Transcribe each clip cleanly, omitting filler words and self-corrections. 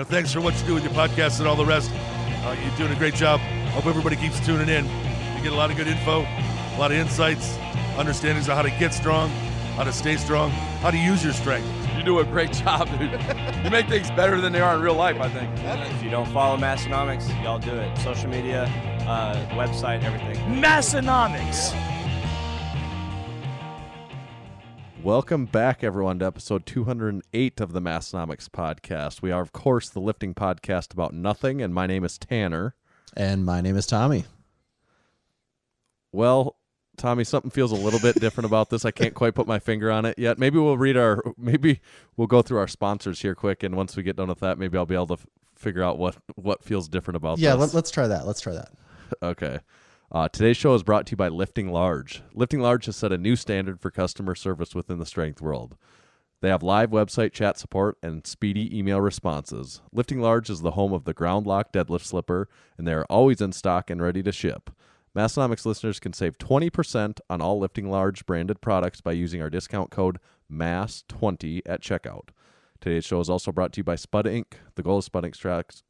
thanks for what you do with your podcast and all the rest. You're doing a great job. Hope everybody keeps tuning in. You get a lot of good info, a lot of insights, understandings of how to get strong, how to stay strong, how to use your strength. You do a great job, dude. You make things better than they are in real life, I think. If you don't follow Massenomics, y'all do it. Social media, website, everything. Massenomics. Welcome back, everyone, to episode 208 of the Massenomics podcast. We are, of course, the lifting podcast about nothing, and my name is Tanner. And my name is Tommy. Well, Tommy, something feels a little bit different about this. I can't quite put my finger on it yet. Maybe we'll go through our sponsors here quick, and once we get done with that, maybe I'll be able to figure out what feels different about this. Yeah, let's try that. Okay. Today's show is brought to you by Lifting Large. Lifting Large has set a new standard for customer service within the strength world. They have live website chat support and speedy email responses. Lifting Large is the home of the Ground Lock deadlift slipper, and they are always in stock and ready to ship. Massenomics listeners can save 20% on all Lifting Large branded products by using our discount code MASS20 at checkout. Today's show is also brought to you by Spud Inc. The goal of Spud Inc. straps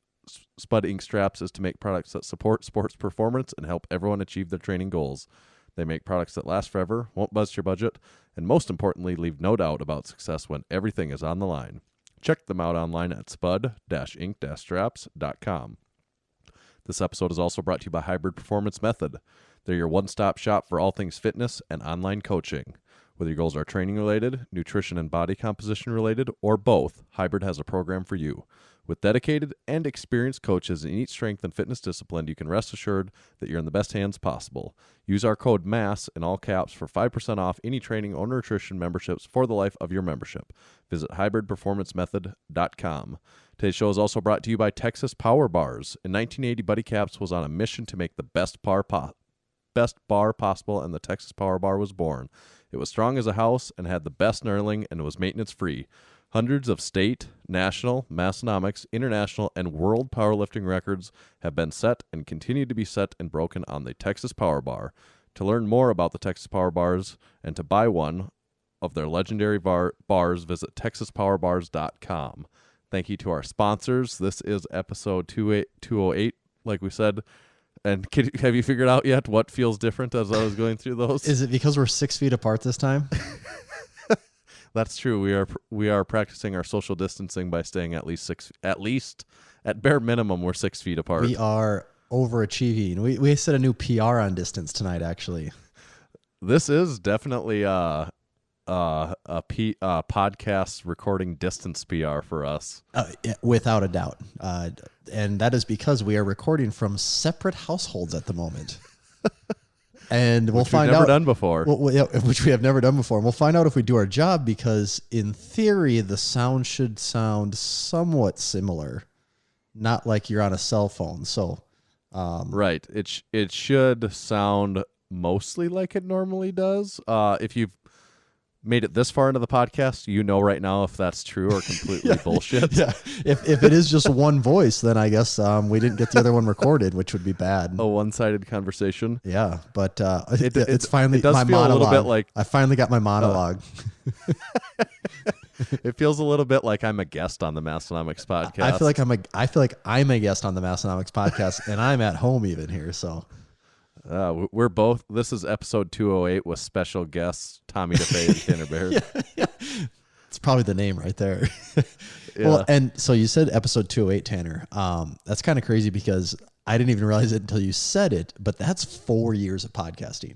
is to make products that support sports performance and help everyone achieve their training goals. They make products that last forever, won't bust your budget, and most importantly, leave no doubt about success when everything is on the line. Check them out online at spud-inc-straps.com. This episode is also brought to you by Hybrid Performance Method. They're your one-stop shop for all things fitness and online coaching. Whether your goals are training-related, nutrition and body composition-related, or both, Hybrid has a program for you. With dedicated and experienced coaches in each strength and fitness discipline, you can rest assured that you're in the best hands possible. Use our code MASS in all caps for 5% off any training or nutrition memberships for the life of your membership. Visit hybridperformancemethod.com. Today's show is also brought to you by Texas Power Bars. In 1980, Buddy Caps was on a mission to make the best bar possible, and the Texas Power Bar was born. It was strong as a house and had the best knurling, and it was maintenance-free. Hundreds of state, national, Massenomics, international, and world powerlifting records have been set and continue to be set and broken on the Texas Power Bar. To learn more about the Texas Power Bars and to buy one of their legendary bars, visit texaspowerbars.com. Thank you to our sponsors. This is episode 208, like we said. And have you figured out yet what feels different as I was going through those? Is it because we're 6 feet apart this time? That's true. We are practicing our social distancing by staying at least at bare minimum we're 6 feet apart. We are overachieving. We set a new PR on distance tonight, actually. This is definitely a podcast recording distance PR for us. Without a doubt. And that is because we are recording from separate households at the moment. And we'll find out. Which we've never done before. Which we have never done before. And we'll find out if we do our job because, in theory, the sound should sound somewhat similar. Not like you're on a cell phone. So, right. It should sound mostly like it normally does. If you've made it this far into the podcast, you know right now if that's true or completely bullshit. Yeah. If it is just one voice, then I guess we didn't get the other one recorded, which would be bad. A one-sided conversation. Yeah, but it's finally it does my feel monologue. A little bit like I finally got my monologue. It feels a little bit like I'm a guest on the Massenomics podcast. I feel like I'm a guest on the Massenomics podcast, and I'm at home even here. So. We're both. This is episode 208 with special guests Tommy DeFay and Tanner Baird. Yeah. It's probably the name right there. Yeah. Well, and so you said episode 208, Tanner. That's kind of crazy because I didn't even realize it until you said it. But that's 4 years of podcasting.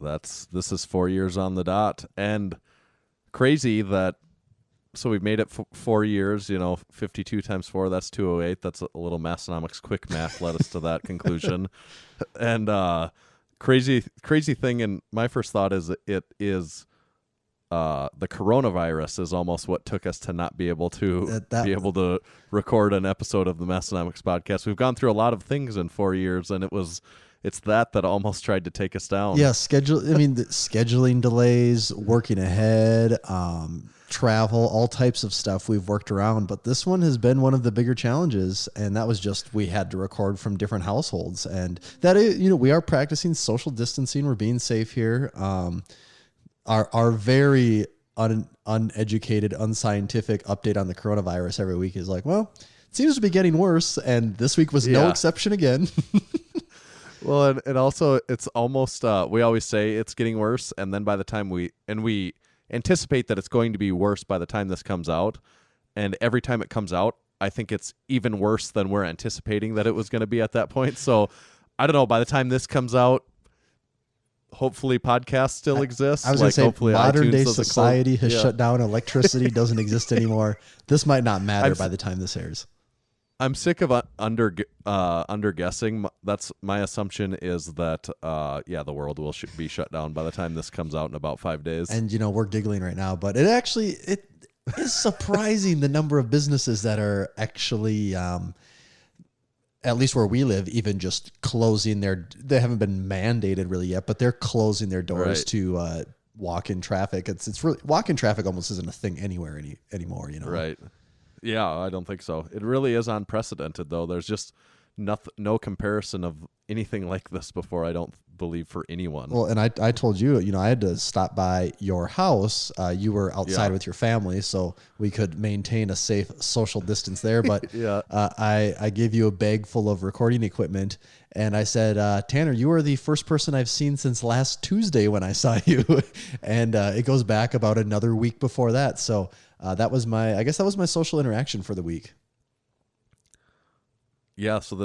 This is 4 years on the dot, and crazy that. So we've made it 4 years, 52 times 4, that's 208. That's a little Massenomics quick math led us to that conclusion. And crazy thing, and my first thought is it is the coronavirus is almost what took us to not be able to to record an episode of the Massenomics podcast. We've gone through a lot of things in 4 years, and it's that almost tried to take us down. Yeah, the scheduling delays, working ahead, travel, all types of stuff we've worked around. But this one has been one of the bigger challenges, and that was just we had to record from different households. And that is, we are practicing social distancing. We're being safe here. Our very uneducated, unscientific update on the coronavirus every week is like, well, it seems to be getting worse, and this week was no exception again. Well, and also it's almost we always say it's getting worse, and then by the time we anticipate that it's going to be worse by the time this comes out, and every time it comes out, I think it's even worse than we're anticipating that it was going to be at that point. So I don't know, by the time this comes out, hopefully podcasts still exist. I was going to say hopefully modern iTunes day doesn't society close. has shut down. Electricity doesn't exist anymore. This might not matter by the time this airs. I'm sick of under guessing. That's my assumption is that the world will be shut down by the time this comes out in about 5 days. And we're giggling right now, but it is surprising the number of businesses that are actually at least where we live, even just closing they haven't been mandated really yet, but they're closing their doors to walk-in traffic. It's really, walk-in traffic almost isn't a thing anywhere anymore, Right. Yeah, I don't think so. It really is unprecedented, though. There's just no comparison of anything like this before, I don't believe, for anyone. Well, and I told you, I had to stop by your house. You were outside with your family, so we could maintain a safe social distance there. But I gave you a bag full of recording equipment, and I said, Tanner, you are the first person I've seen since last Tuesday when I saw you. And it goes back about another week before that. So that was my social interaction for the week. Yeah, so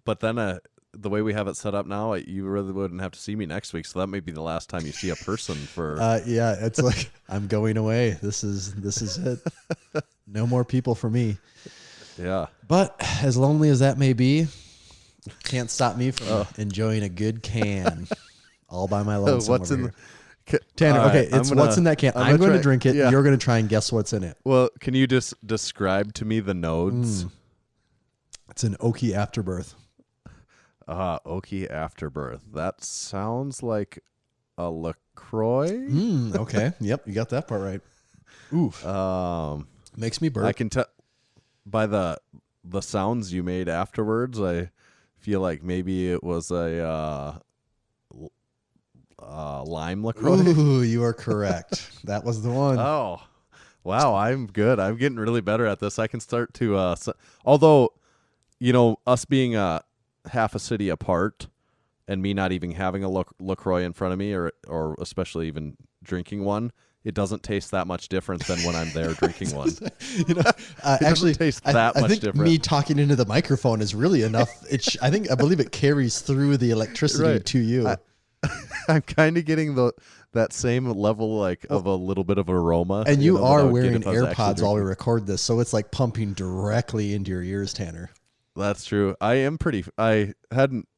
but then the way we have it set up now, you really wouldn't have to see me next week, so that may be the last time you see a person for. It's like I'm going away. This is it. No more people for me. Yeah, but as lonely as that may be, can't stop me from enjoying a good can all by my lonesome. What's in? Tanner, okay, what's in that can. I'm going to drink it. Yeah. You're going to try and guess what's in it. Well, can you just describe to me the nodes? It's an oaky afterbirth. Oaky afterbirth. That sounds like a LaCroix. Okay. Yep, you got that part right. Oof. Makes me burp. I can tell by the sounds you made afterwards. I feel like maybe it was a lime LaCroix. Ooh, you are correct. That was the one. Oh, wow. I'm good. I'm getting really better at this. I can start to, although, us being half a city apart and me not even having a LaCroix in front of me or especially even drinking one, it doesn't taste that much different than when I'm there drinking one. Actually, taste that I much think different. Me talking into the microphone is really enough. I believe it carries through the electricity to you. I'm kind of getting that same level of a little bit of aroma. And you are wearing AirPods while we record this, so it's like pumping directly into your ears, Tanner. That's true. I hadn't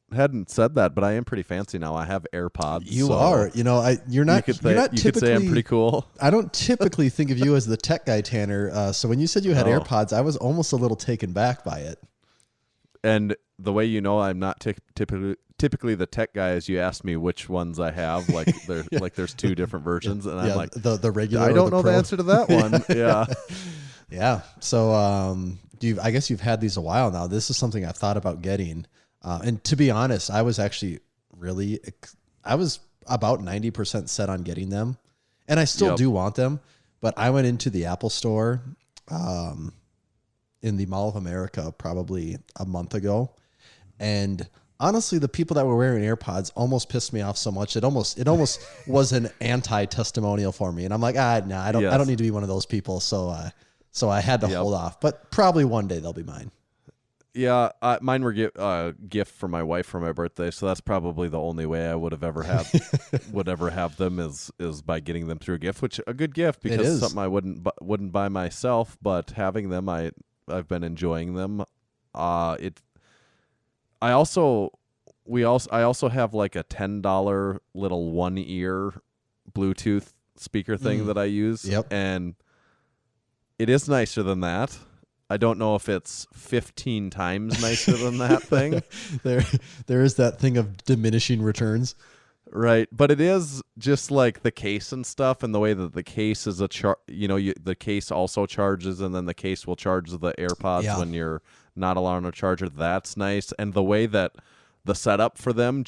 said that, but I am pretty fancy now. I have AirPods. You are. You're not. You could say I'm pretty cool. I don't typically think of you as the tech guy, Tanner. So when you said you had AirPods, I was almost a little taken back by it. And the way I'm not typically the tech guy is you ask me which ones I have. There's two different versions, and I'm like the regular. I don't know Pro. the answer to that one. Yeah. Yeah. So I guess you've had these a while now. This is something I've thought about getting. And to be honest, I was actually I was about 90% set on getting them, and I still do want them. But I went into the Apple store in the Mall of America probably a month ago, and honestly, the people that were wearing AirPods almost pissed me off so much. It almost was an anti-testimonial for me, and I'm like, no, I don't need to be one of those people. So I had to hold off, but probably one day they'll be mine. Yeah, mine were gift from my wife for my birthday, so that's probably the only way I would ever have them is by getting them through a gift, which a good gift because it's something I wouldn't buy myself, but having them I've been enjoying them. I also have like a $10 little one ear Bluetooth speaker thing that I use. Yep. And it is nicer than that. I don't know if it's 15 times nicer than that thing. There is that thing of diminishing returns. Right, but it is just like the case and stuff, and the way that the case is the case also charges, and then the case will charge the AirPods when you're not allowing a charger. That's nice, and the way that the setup for them,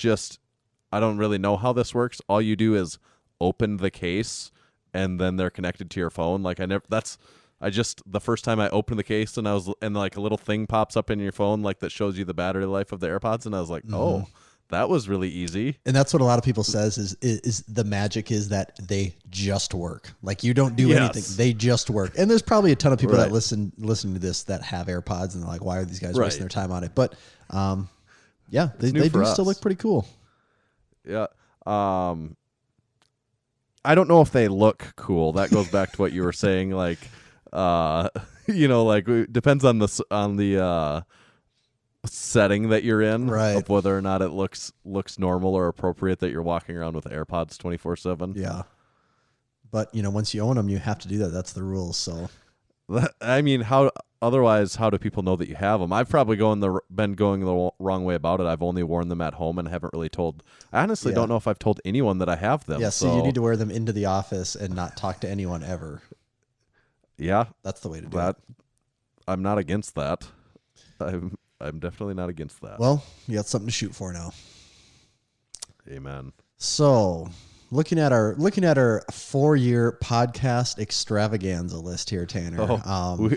I don't really know how this works. All you do is open the case, and then they're connected to your phone. Like the first time I opened the case and like a little thing pops up in your phone like that shows you the battery life of the AirPods, and I was like, oh, that was really easy. And that's what a lot of people says is the magic is that they just work. Like you don't do anything. They just work. And there's probably a ton of people that listen to this that have AirPods and they're like, why are these guys wasting their time on it? But they do still look pretty cool. Yeah. I don't know if they look cool. That goes back to what you were saying. Like, like it depends on the setting that you're in, of whether or not it looks normal or appropriate that you're walking around with AirPods 24/7. Yeah. But once you own them, you have to do that. That's the rules. So, I mean, how do people know that you have them? I've probably been going the wrong way about it. I've only worn them at home and haven't really told. I honestly don't know if I've told anyone that I have them. Yeah, so you need to wear them into the office and not talk to anyone ever. Yeah, that's the way to do it. I'm not against that. I'm definitely not against that. Well, you got something to shoot for now. Amen. So, looking at our 4-year podcast extravaganza list here, Tanner.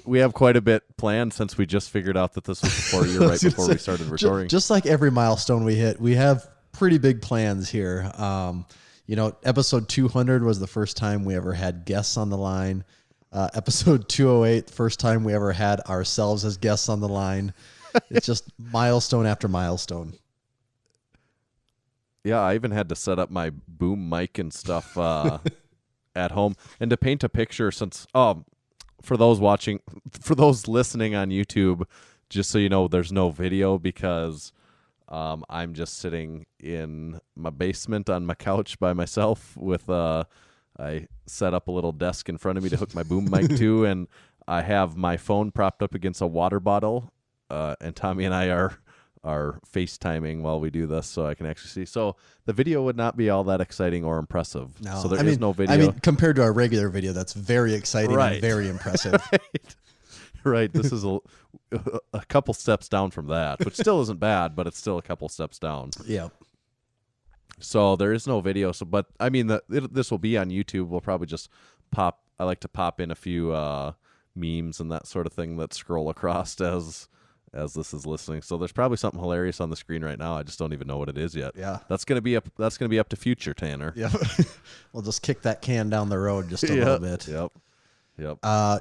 We have quite a bit planned since we just figured out that this was the 4-year right before we started recording. Just like every milestone we hit, we have pretty big plans here. Episode 200 was the first time we ever had guests on the line. Episode 208, first time we ever had ourselves as guests on the line. It's just milestone after milestone. Yeah, I even had to set up my boom mic and stuff at home. And to paint a picture, since for those listening on YouTube, just so you know, there's no video because I'm just sitting in my basement on my couch by myself with I set up a little desk in front of me to hook my boom mic to, and I have my phone propped up against a water bottle. And Tommy and I are FaceTiming while we do this, so I can actually see. So the video would not be all that exciting or impressive. No, so there is no video. I mean, compared to our regular video, that's very exciting and very impressive. Right. This is a couple steps down from that, which still isn't bad, but it's still a couple steps down. Yeah. So there is no video. So, but I mean, this will be on YouTube. We'll probably just pop. I like to pop in a few memes and that sort of thing that scroll across as this is listening. So there's probably something hilarious on the screen right now. I just don't even know what it is yet. Yeah. That's gonna be up to future, Tanner. Yeah. We'll just kick that can down the road just a little bit. Yep.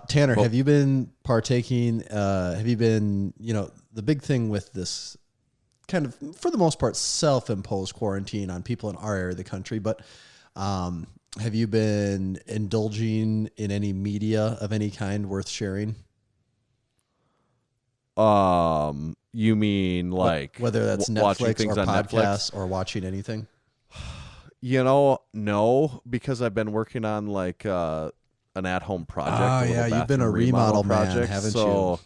Tanner, have you been partaking? Have you been, the big thing with this kind of, for the most part, self-imposed quarantine on people in our area of the country, but have you been indulging in any media of any kind worth sharing? You mean like whether that's Netflix or podcasts or watching anything? No, because I've been working on like an at-home project. Oh yeah, you've been a remodel man, haven't you? So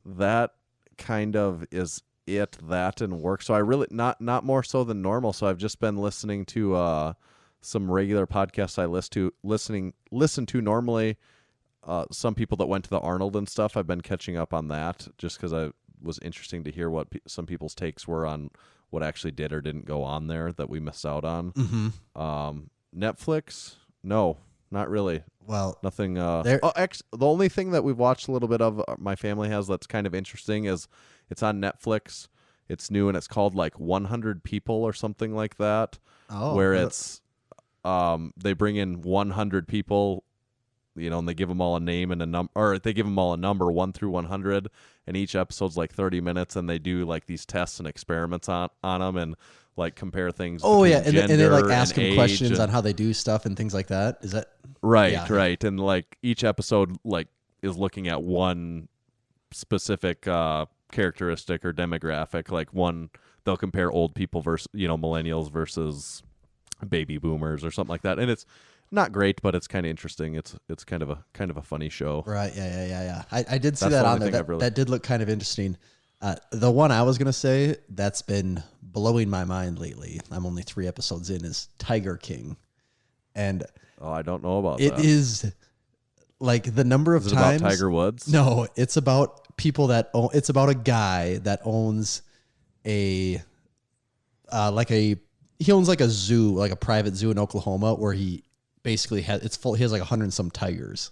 that kind of is that and work. So I really not more so than normal. So I've just been listening to some regular podcasts I listen to normally. Some people that went to the Arnold and stuff, I've been catching up on that just because I was interesting to hear what some people's takes were on what actually did or didn't go on there that we missed out on. Mm-hmm. Netflix, no, not really. Well, nothing. The only thing that we've watched a little bit of, my family has, that's kind of interesting is it's on Netflix. It's new and it's called like 100 People or something like that. Oh, where it's they bring in 100 people. And they give them all a name and a number, or they give them all a number 1 through 100, and each episode's like 30 minutes, and they do like these tests and experiments on them, and like compare things. Oh yeah, and they like ask them questions on how they do stuff and things like that. Is that right? Yeah. Right, and like each episode like is looking at one specific characteristic or demographic. Like one, they'll compare old people versus millennials versus baby boomers or something like that, and it's not great, but it's kind of interesting. It's kind of a funny show. Right. Yeah. I did see that on there. That did look kind of interesting. The one I was going to say that's been blowing my mind lately, I'm only 3 episodes in, is Tiger King. And I don't know about it. That. It is like the number of times. About Tiger Woods? No, it's about people that own, it's about a guy that owns he owns like a zoo, like a private zoo in Oklahoma, where he basically it's full. He has like 100 and some tigers.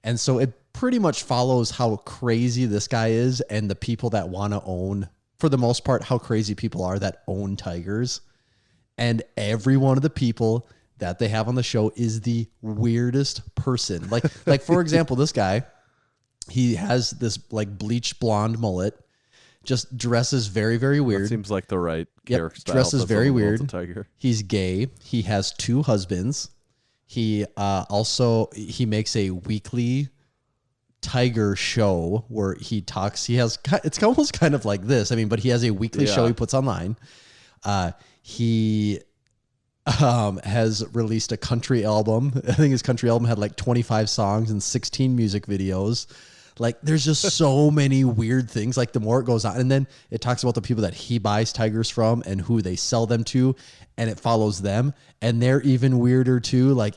And so it pretty much follows how crazy this guy is and the people that want to own, for the most part, how crazy people are that own tigers. And every one of the people that they have on the show is the weirdest person. Like for example, this guy, he has this like bleach blonde mullet, just dresses very, very weird. That seems like the right character style. Dresses very weird. Tiger. He's gay. He has 2 husbands. He he makes a weekly tiger show where he talks. It's almost kind of like this. I mean, but he has a weekly show he puts online. He has released a country album. I think his country album had like 25 songs and 16 music videos. Like there's just so many weird things. Like the more it goes on, and then it talks about the people that he buys tigers from and who they sell them to, and it follows them, and they're even weirder too. Like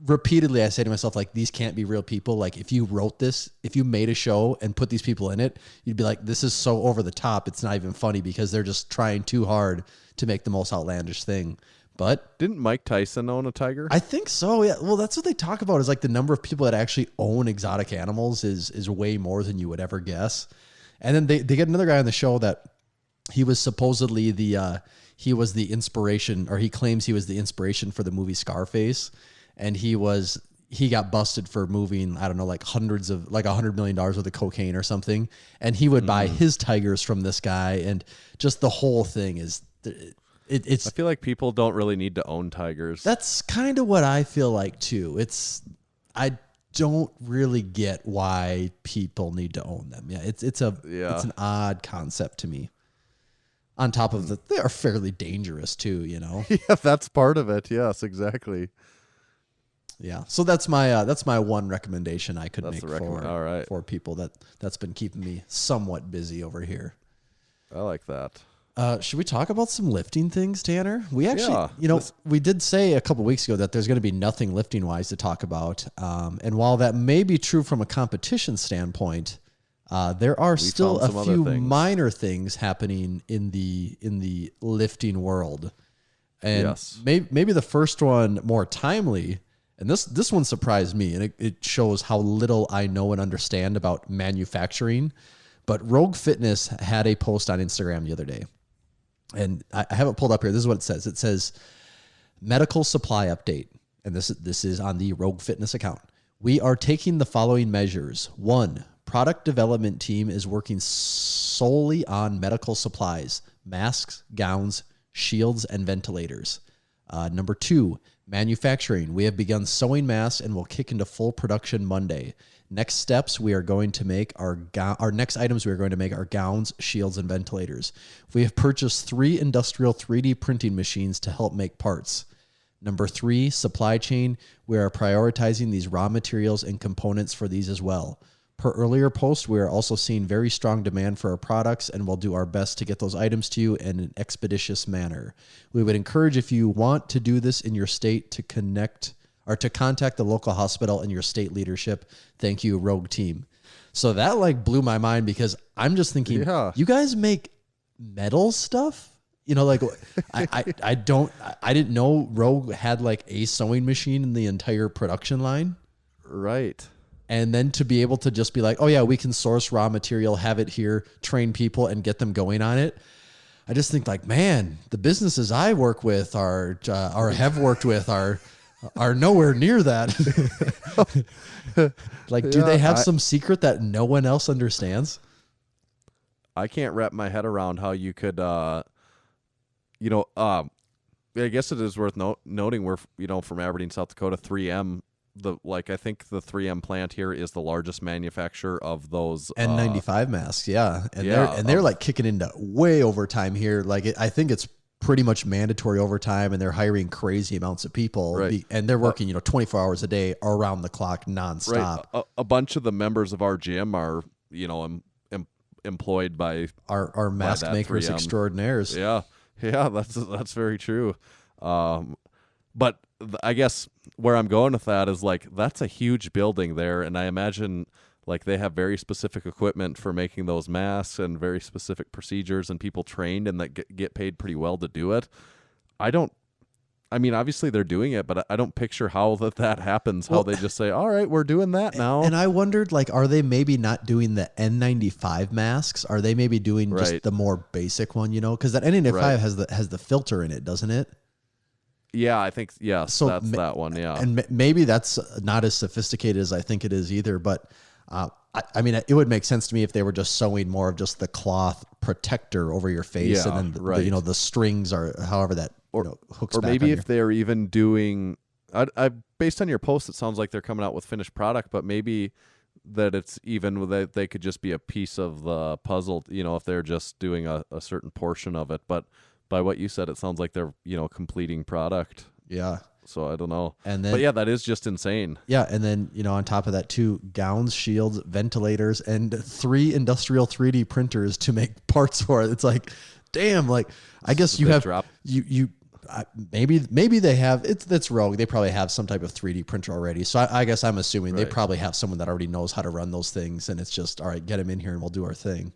repeatedly I say to myself, like, these can't be real people. Like if you wrote this, if you made a show and put these people in it, you'd be like, this is so over the top. It's not even funny because they're just trying too hard to make the most outlandish thing. But didn't Mike Tyson own a tiger? I think so. Yeah. Well, that's what they talk about is like the number of people that actually own exotic animals is way more than you would ever guess. And then they get another guy on the show that he was supposedly he was the inspiration, or he claims he was the inspiration for the movie Scarface. And he got busted for moving, I don't know, like $100 million worth of cocaine or something. And he would buy his tigers from this guy. And just the whole thing is, I feel like people don't really need to own tigers. That's kind of what I feel like too. I don't really get why people need to own them. Yeah. It's an odd concept to me. On top of they are fairly dangerous too, you know? Yeah, that's part of it. Yes, exactly. Yeah, so that's my one recommendation I could make for people that's been keeping me somewhat busy over here. I like that. Should we talk about some lifting things, Tanner? We actually, we did say a couple weeks ago that there's going to be nothing lifting wise to talk about. And while that may be true from a competition standpoint, there are still a few minor things happening in the lifting world. And maybe the first one more timely. And this one surprised me, and it shows how little I know and understand about manufacturing. But Rogue Fitness had a post on Instagram the other day, and I have it pulled up here. This is what it says. It says, medical supply update, and this is on the Rogue Fitness account. We are taking the following measures. 1, product development team is working solely on medical supplies, masks, gowns, shields, and ventilators. Number 2, manufacturing. We have begun sewing masks and will kick into full production Monday. Next steps, we are going to make our next items we are going to make are gowns, shields, and ventilators. We have purchased 3 industrial 3D printing machines to help make parts. Number 3, supply chain. We are prioritizing these raw materials and components for these as well. Per earlier post, we are also seeing very strong demand for our products and will do our best to get those items to you in an expeditious manner. We would encourage, if you want to do this in your state, to contact the local hospital and your state leadership. Thank you, Rogue team. So that blew my mind because I'm just thinking, you guys make metal stuff? I didn't know Rogue had a sewing machine in the entire production line. Right. And then to be able to just be like, oh yeah, we can source raw material, have it here, train people, and get them going on it. I just think man, the businesses I work with or have worked with are nowhere near that. Do they have some secret that no one else understands? I can't wrap my head around how you could, I guess it is worth noting we're, from Aberdeen, South Dakota, 3M. I think the 3M plant here is the largest manufacturer of those N95 masks, yeah, and they're kicking into way overtime here. I think it's pretty much mandatory overtime, and they're hiring crazy amounts of people, right. And they're working 24 hours a day, around the clock, nonstop. Right. A bunch of the members of our gym are employed by our mask makers 3M. Extraordinaires. Yeah, that's very true. But I guess where I'm going with that is that's a huge building there, and I imagine they have very specific equipment for making those masks and very specific procedures and people trained and that get paid pretty well to do it. I don't I mean, obviously they're doing it, but I don't picture how that happens. How Well, they just say, "All right, we're doing that now." And I wondered, like, are they maybe not doing the N95 masks? Are they maybe doing Right. just the more basic one? Because that N95 Right. has the filter in it, doesn't it? Yeah, I think yes, So that's that one. Yeah, And maybe that's not as sophisticated as I think it is either. But I mean, it would make sense to me if they were just sewing more of just the cloth protector over your face, Yeah, and then right. the strings are however that hooks or back maybe on if they're even doing. I based on your post, it sounds like they're coming out with finished product, but maybe that it's even that they could just be a piece of the puzzle. If they're just doing a certain portion of it, but by what you said, it sounds like they're completing product. Yeah. So I don't know. And then, but yeah, that is just insane. Yeah, and then on top of that too, gowns, shields, ventilators, and 3 industrial 3D printers to make parts for it. It's like, damn. Like, I guess you They have drop- maybe they have. That's Rogue. They probably have some type of 3D printer already. So I guess I'm assuming they Right. probably have someone that already knows how to run those things, and it's just all right. Get them in here, and we'll do our thing.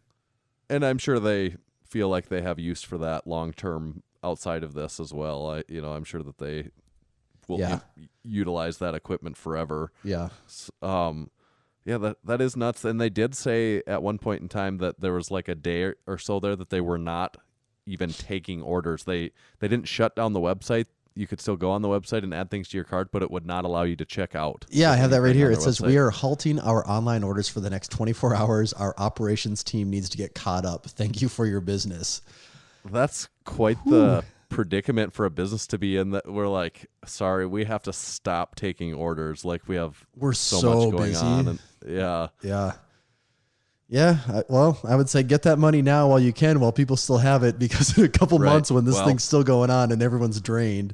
And I'm sure they feel like they have use for that long term outside of this as well. I'm sure that they will Yeah. utilize that equipment forever. Yeah. Yeah, that is nuts. And they did say at one point in time that there was like a day or so there that they were not even taking orders. They didn't shut down the website. You could still go on the website and add things to your cart, but it would not allow you to check out. Yeah, I have that right anything here. on It their says website. we are halting our online orders for the next 24 hours. Our operations team needs to get caught up. Thank you for your business. That's quite the predicament for a business to be in, that we're like, sorry, we have to stop taking orders. Like We're so so much going busy. on. And yeah. Well, I would say get that money now while you can, while people still have it, because in a couple Right. months when this Well, thing's still going on and everyone's drained,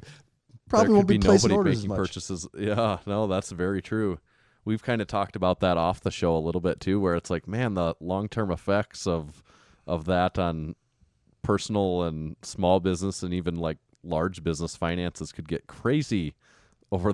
probably there won't could be be placing nobody orders as making much. purchases. Yeah, no, that's very true. We've kind of talked about that off the show a little bit too, where it's like, man, the long-term effects of that on personal and small business and even like large business finances could get crazy over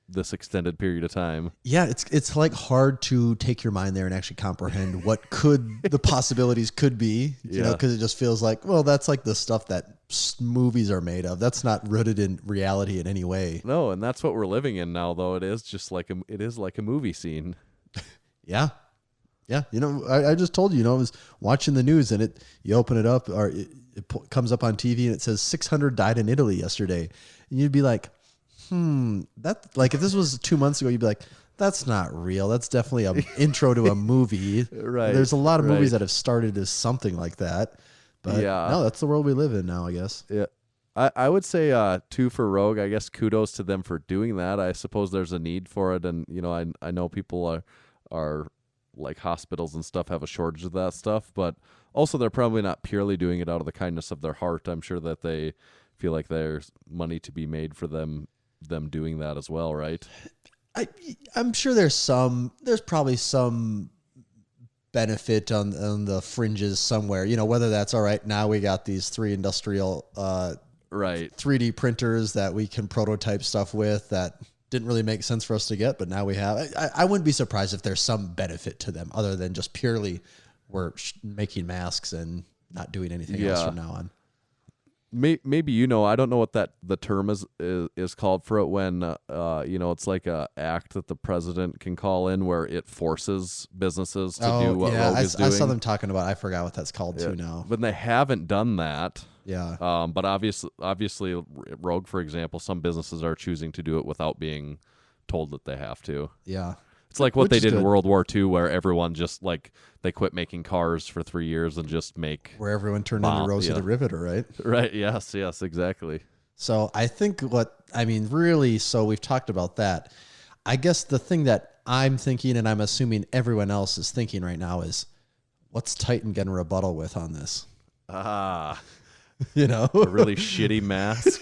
this extended period of time. Yeah, it's like hard to take your mind there and actually comprehend what the possibilities could be, Yeah. because it just feels like, well, that's like the stuff that movies are made of. That's not rooted in reality in any way. No, and that's what we're living in now, though. It is just like a movie scene. Yeah. Yeah. I just told you, I was watching the news and you open it up, or it comes up on TV and it says 600 died in Italy yesterday. And you'd be like, that, like, if this was 2 months ago, you'd be like, that's not real. That's definitely an intro to a movie. Right, There's a lot of movies right. that have started as something like that. But Yeah. no, that's the world we live in now, I guess. Yeah. I would say too, for Rogue, I guess kudos to them for doing that. I suppose there's a need for it, and I know people are like hospitals and stuff have a shortage of that stuff, but also they're probably not purely doing it out of the kindness of their heart. I'm sure that they feel like there's money to be made for them doing that as well, right? I'm sure there's probably some benefit on the fringes somewhere, whether that's all right. Now we got these 3 industrial Right. 3D printers that we can prototype stuff with that didn't really make sense for us to get, but now we have. I wouldn't be surprised if there's some benefit to them other than just purely we're making masks and not doing anything else Yeah. from now on. Maybe I don't know what the term is called for it when it's like a act that the president can call in where it forces businesses to do what Rogue is doing. I saw them talking about. I forgot what that's called too now. But they haven't done that. Yeah. But obviously, Rogue, for example, some businesses are choosing to do it without being told that they have to. Yeah. It's like what Which they is did in good. World War II, where everyone just they quit making cars for 3 years and just make Where everyone turned into Rosie the Riveter, right? right. Yes, exactly. So I think really, so we've talked about that. I guess the thing that I'm thinking, and I'm assuming everyone else is thinking right now, is what's Titan going to rebuttal with on this? Ah, You know, a really shitty mask.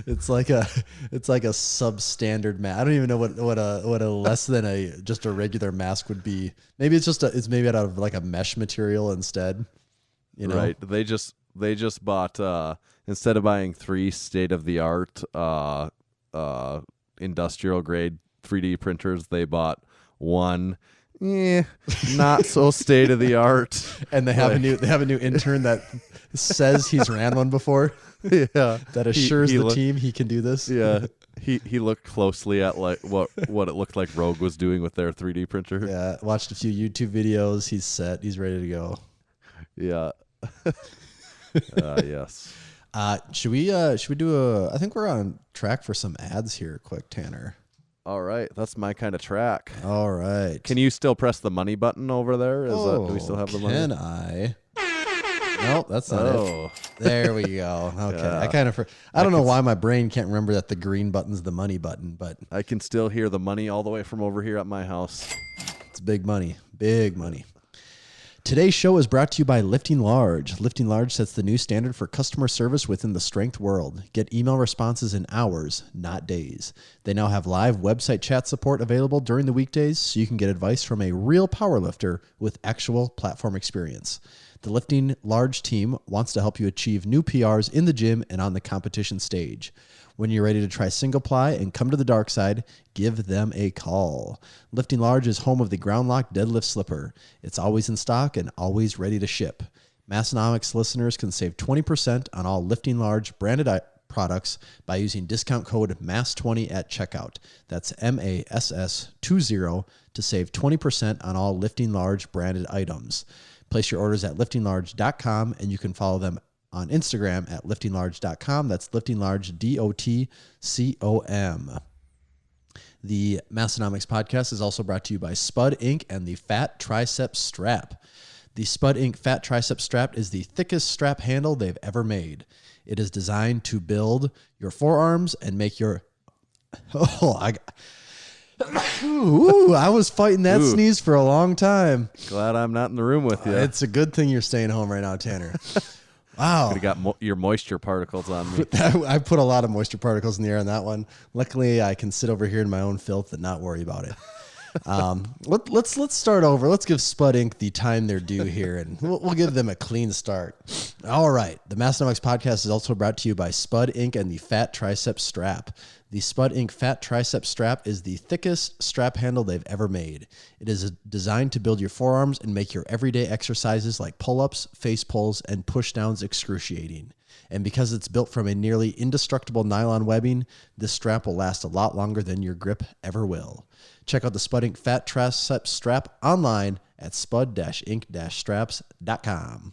it's like a substandard mask. I don't even know what a less than just a regular mask would be. Maybe it's maybe out of like a mesh material instead. Right. They just bought instead of buying 3 state-of-the-art industrial grade 3D printers, they bought one not so state of the art. And they have a new intern that says he's ran one before. Yeah, That assures the team he can do this. Yeah, he looked closely at like what it looked like Rogue was doing with their 3D printer. Yeah, watched a few YouTube videos. He's set. He's ready to go. Yeah. Yes. Should we do I think we're on track for some ads here quick, Tanner. All right, that's my kind of track. All right. Can you still press the money button over there? Do we still have the money? Can I? Nope, that's not it. There we go. Okay. Yeah. I don't know why my brain can't remember that the green button's the money button, but I can still hear the money all the way from over here at my house. it's big money. Big money. Today's show is brought to you by Lifting Large. Lifting Large sets the new standard for customer service within the strength world. Get email responses in hours, not days. They now have live website chat support available during the weekdays, so you can get advice from a real powerlifter with actual platform experience. The Lifting Large team wants to help you achieve new PRs in the gym and on the competition stage. When you're ready to try single ply and come to the dark side, give them a call. Lifting Large is home of the Ground Lock Deadlift Slipper. It's always in stock and always ready to ship. Massenomics listeners can save 20% on all Lifting Large branded products by using discount code MASS20 at checkout. That's MASS20 to save 20% on all Lifting Large branded items. Place your orders at liftinglarge.com, and you can follow them on Instagram at liftinglarge.com. That's liftinglarge.com. The Massenomics podcast is also brought to you by Spud Inc. and the Fat Tricep Strap. The Spud Inc. Fat Tricep Strap is the thickest strap handle they've ever made. It is designed to build your forearms and make your... I was fighting that sneeze for a long time. Glad I'm not in the room with you. It's a good thing you're staying home right now, Tanner. Wow. Could have got your moisture particles on me. I put a lot of moisture particles in the air on that one. Luckily, I can sit over here in my own filth and not worry about it. Let's start over. Let's give Spud Inc. the time they're due here, and we'll give them a clean start. All right. The Massenomics podcast is also brought to you by Spud Inc. and the Fat Tricep Strap. The Spud Inc. Fat Tricep Strap is the thickest strap handle they've ever made. It is designed to build your forearms and make your everyday exercises like pull-ups, face pulls, and push-downs excruciating. And because it's built from a nearly indestructible nylon webbing, this strap will last a lot longer than your grip ever will. Check out the Spud Inc. Fat Tricep Strap online at spud-inc-straps.com.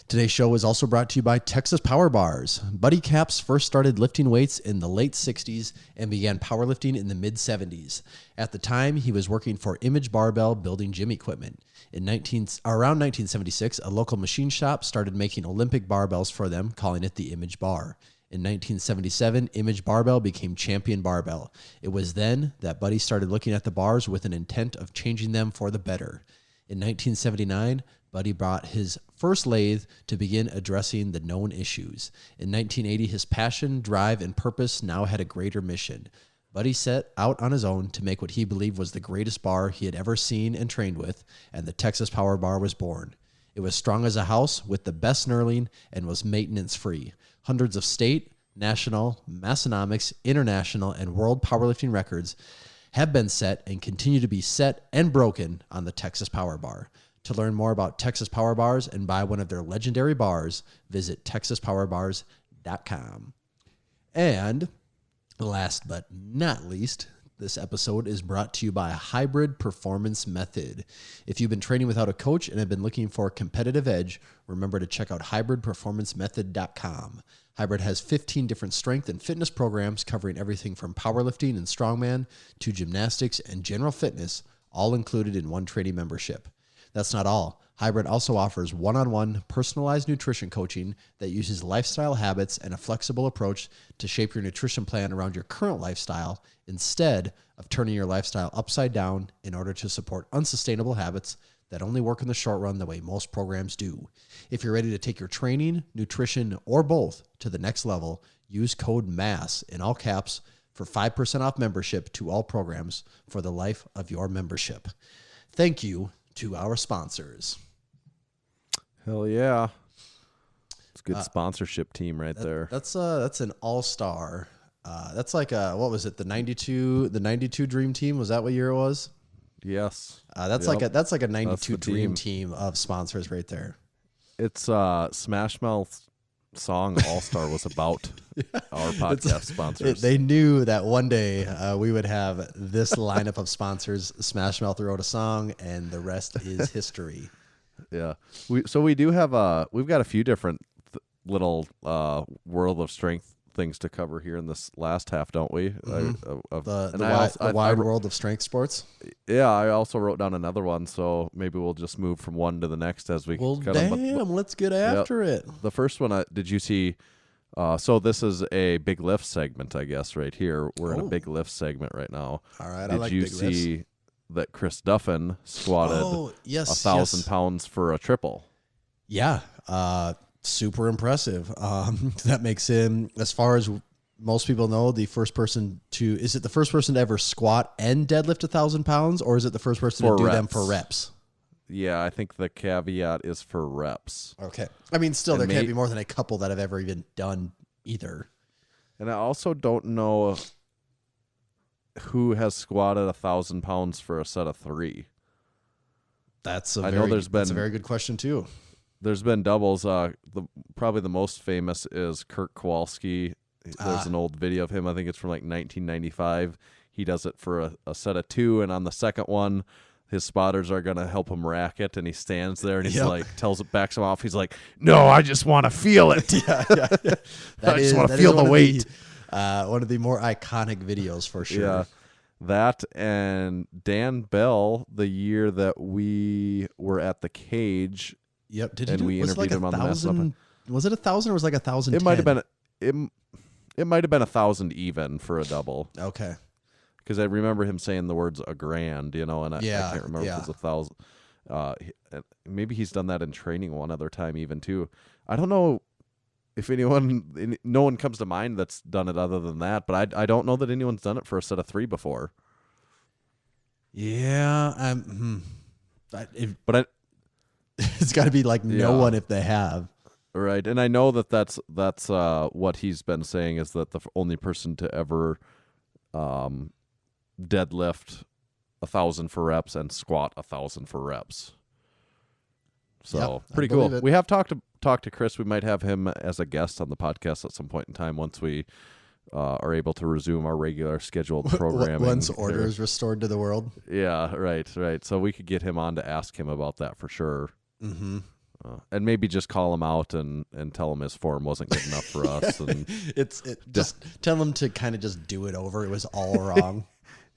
Today's show is also brought to you by Texas Power Bars. Buddy Caps first started lifting weights in the late 60s and began powerlifting in the mid-70s. At the time, he was working for Image Barbell building gym equipment. Around 1976, a local machine shop started making Olympic barbells for them, calling it the Image Bar. In 1977, Image Barbell became Champion Barbell. It was then that Buddy started looking at the bars with an intent of changing them for the better. In 1979, Buddy bought his first lathe to begin addressing the known issues. In 1980, his passion, drive, and purpose now had a greater mission. Buddy set out on his own to make what he believed was the greatest bar he had ever seen and trained with, and the Texas Power Bar was born. It was strong as a house with the best knurling and was maintenance-free. Hundreds of state, national, Massenomics, international, and world powerlifting records have been set and continue to be set and broken on the Texas Power Bar. To learn more about Texas Power Bars and buy one of their legendary bars, visit texaspowerbars.com. And last but not least, this episode is brought to you by Hybrid Performance Method. If you've been training without a coach and have been looking for a competitive edge, remember to check out hybridperformancemethod.com. Hybrid has 15 different strength and fitness programs covering everything from powerlifting and strongman to gymnastics and general fitness, all included in one training membership. That's not all. Hybrid also offers one-on-one personalized nutrition coaching that uses lifestyle habits and a flexible approach to shape your nutrition plan around your current lifestyle instead of turning your lifestyle upside down in order to support unsustainable habits that only work in the short run the way most programs do. If you're ready to take your training, nutrition, or both to the next level, use code MASS in all caps for 5% off membership to all programs for the life of your membership. Thank you to our sponsors. Hell yeah. It's a good sponsorship team right there. That's an all-star. That's like what was it? The 92 Dream Team, was that what year it was? Yes. That's Yep. like a 92 the dream team. team of sponsors right there. It's Smash Mouth song All Star was about our podcast sponsors. They knew that one day we would have this lineup of sponsors. Smash Mouth wrote a song, and the rest is history. Yeah. We do have we've got a few different little World of Strength things to cover here in this last half, don't we? The wide world of strength sports. Yeah, I also wrote down another one, so maybe we'll just move from one to the next as we. Well, kind of, damn, let's get after it. The first one, did you see? So this is a big lift segment, I guess. Right here, we're in a big lift segment right now. All right, did I like you big see lifts. that Chris Duffin squatted 1,000 pounds for a triple? Yeah, super impressive. That makes him, as far as most people know, the first person to. Is it the first person to ever squat and deadlift 1,000 pounds, or is it the first person to do them for reps? Yeah, I think the caveat is for reps. Okay. I mean, still, there can't be more than a couple that have ever even done either. And I also don't know who has squatted 1,000 pounds for a set of 3. That's that's a very good question too. There's been doubles. Probably the most famous is Kurt Kowalski. There's an old video of him. I think it's from like 1995. He does it for a set of 2, and on the second one, his spotters are going to help him rack it, and he stands there and he's like, backs him off. He's like, "No, I just want to feel it. Yeah. I just want to feel the weight." One of the more iconic videos for sure. Yeah, that and Dan Bell, the year that we were at the cage. Yep. Did and you? we Was interviewed it like him on the Massenomics. Was it 1,000 or was it like 1,000? It might have been. It might have been 1,000 even for a double. Okay. Because I remember him saying the words a grand, and I can't remember if it was 1,000. Maybe he's done that in training one other time even too. I don't know if no one comes to mind that's done it other than that, but I don't know that anyone's done it for a set of 3 before. Yeah. It's got to be like no one if they have. Right, and I know that's what he's been saying is that the only person to ever deadlift 1,000 for reps and squat 1,000 for reps. So pretty cool. We have talked to Chris. We might have him as a guest on the podcast at some point in time once we are able to resume our regular scheduled programming. Once order is restored to the world. Yeah, right. So we could get him on to ask him about that for sure. Mm-hmm. And maybe just call him out and tell him his form wasn't good enough for us. And just tell him to kind of just do it over. It was all wrong.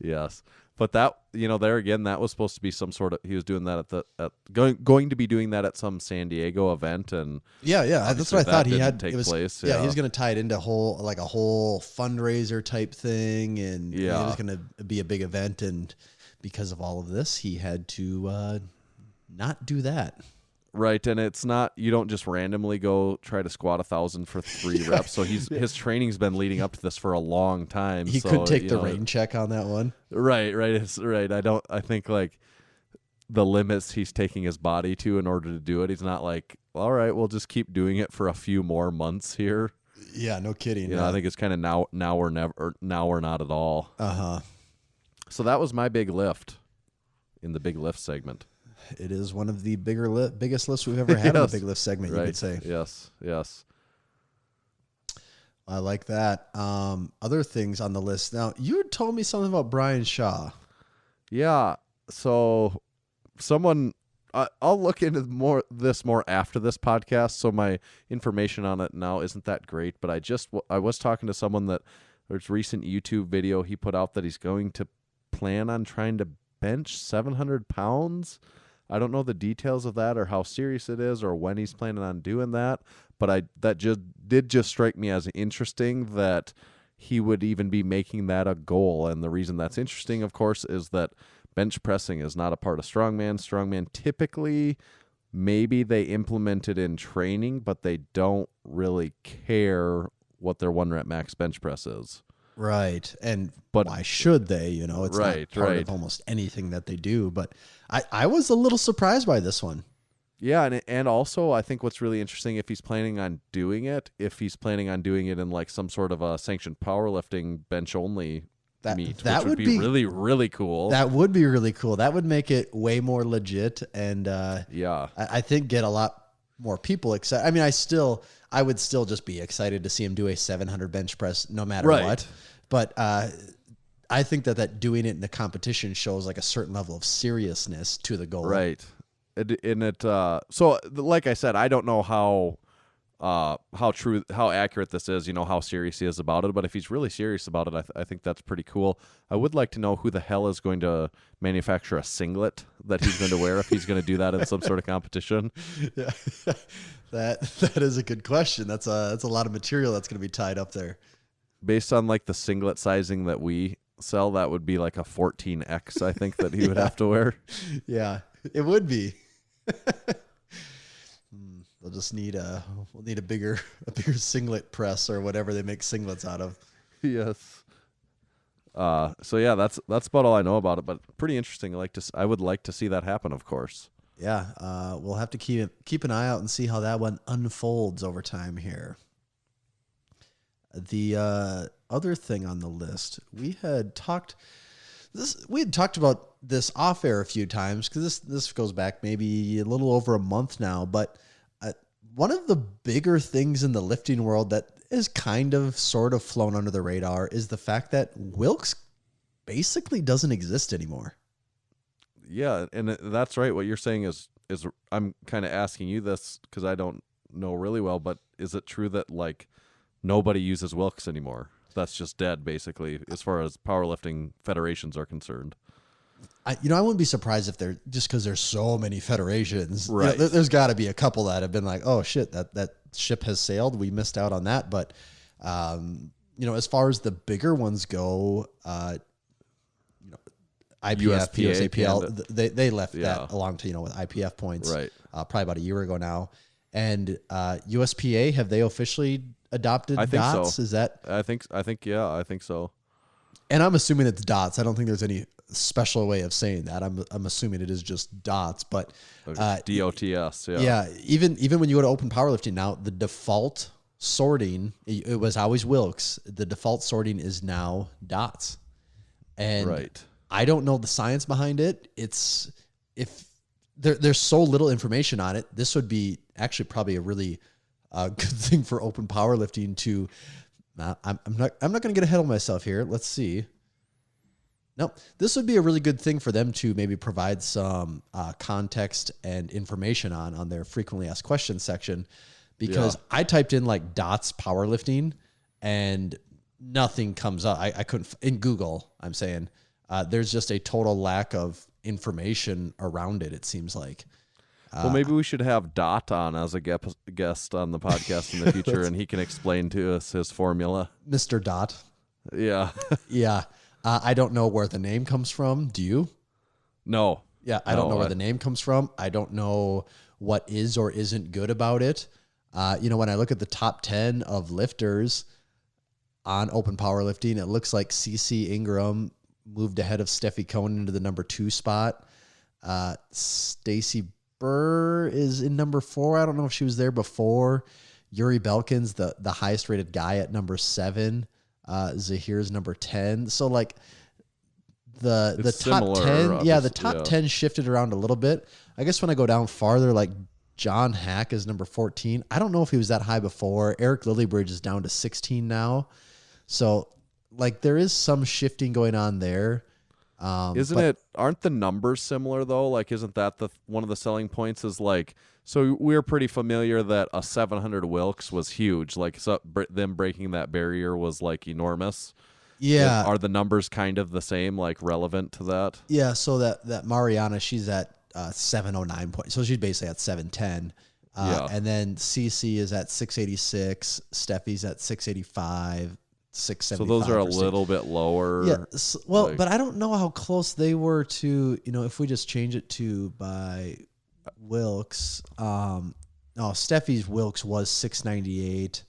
Yes. But that, there again, that was supposed to be some sort of, he was doing that going to be doing that at some San Diego event. And yeah, that's what I thought he had. Take place. Yeah, he was going to tie it into a whole fundraiser type thing. And it was going to be a big event. And because of all of this, he had to not do that. Right, and it's not, you don't just randomly go try to squat 1,000 for 3 reps. So his training's been leading up to this for a long time. He could take the rain check on that one. Right. It's right. I think like the limits he's taking his body to in order to do it. He's not like, all right, we'll just keep doing it for a few more months here. Yeah, no kidding. I think it's kind of now or never, or now or not at all. So that was my big lift in the big lift segment. It is one of the biggest lifts we've ever had in the big lift segment, you could say. Yes. I like that. Other things on the list. Now, you had told me something about Brian Shaw. Yeah. So I'll look into this more after this podcast. So my information on it now isn't that great, but I was talking to someone that there's recent YouTube video he put out that he's going to plan on trying to bench 700 pounds. I don't know the details of that or how serious it is or when he's planning on doing that, but that did strike me as interesting that he would even be making that a goal. And the reason that's interesting, of course, is that bench pressing is not a part of strongman. Strongman typically, maybe they implement it in training, but they don't really care what their 1 rep max bench press is. Right. But why should they? It's not part of almost anything that they do. But I was a little surprised by this one. Yeah, and also I think what's really interesting if he's planning on doing it in like some sort of a sanctioned powerlifting bench only meet, that which would be really, really cool. That would be really cool. That would make it way more legit, and yeah, I think get a lot more people excited. I mean, I would still just be excited to see him do a 700 bench press no matter what. But I think that doing it in the competition shows like a certain level of seriousness to the goal. Right. So like I said, I don't know how accurate this is, how serious he is about it. But if he's really serious about it, I think that's pretty cool. I would like to know who the hell is going to manufacture a singlet that he's going to wear if he's going to do that in some sort of competition. Yeah, that is a good question. That's a lot of material that's going to be tied up there. Based on like the singlet sizing that we sell, that would be like a 14X, I think, that he would have to wear. Yeah, it would be. We'll just need a bigger singlet press or whatever they make singlets out of. Yes. So yeah, that's about all I know about it, but pretty interesting. I would like to see that happen, of course. Yeah, we'll have to keep an eye out and see how that one unfolds over time here. The other thing on the list, we had talked about this off air a few times because this goes back maybe a little over a month now, but one of the bigger things in the lifting world that is kind of sort of flown under the radar is the fact that Wilks basically doesn't exist anymore. Yeah, and that's right. What you're saying is I'm kind of asking you this because I don't know really well, but is it true that like nobody uses Wilks anymore? That's just dead, basically, as far as powerlifting federations are concerned. I wouldn't be surprised if because there's so many federations. Right. There's got to be a couple that have been like, oh shit, that ship has sailed. We missed out on that. But as far as the bigger ones go, IPF, USPA, PSAPL, they left that along to with IPF points, right? Probably about a year ago now. And USPA, have they officially adopted dots? So. Is that? I think so. And I'm assuming it's dots. I don't think there's any special way of saying that. I'm assuming it is just dots, but DOTS. Yeah. Yeah. Even when you go to open powerlifting now, the default sorting, it was always Wilks. The default sorting is now dots. And right. I don't know the science behind it. It's if there's so little information on it, this would be actually probably a really good thing for open powerlifting to. I'm not going to get ahead of myself here. Let's see. No, this would be a really good thing for them to maybe provide some context and information on their frequently asked questions section, because I typed in like dots powerlifting and nothing comes up. I couldn't in Google. I'm saying there's just a total lack of information around it. It seems like. Well, maybe we should have Dot on as a guest on the podcast in the future, and he can explain to us his formula. Mr. Dot. Yeah. Yeah. I don't know where the name comes from. Do you? No. Yeah, I don't know where the name comes from. I don't know what is or isn't good about it. When I look at the top 10 of lifters on open powerlifting, it looks like CC Ingram moved ahead of Steffi Cohen into the number 2 spot. Stacy Burr is in number 4. I don't know if she was there before. Yuri Belkin's the highest rated guy at number 7. Zahir's number 10. So like the top 10, the top 10 shifted around a little bit. I guess when I go down farther, like John Hack is number 14. I don't know if he was that high before. Eric Lillybridge is down to 16 now. So like there is some shifting going on there. Aren't the numbers similar though? Like, isn't that one of the selling points is like, so we're pretty familiar that a 700 Wilks was huge. Like them breaking that barrier was like enormous. Yeah. Are the numbers kind of the same, like relevant to that? Yeah. So that Mariana, she's at 709 points. So she's basically at 710. And then CC is at 686. Steffi's at 685. 675. So those are a little bit lower. Yeah. But I don't know how close they were to, if we just change it to by Wilks. Steffi's Wilks was 698.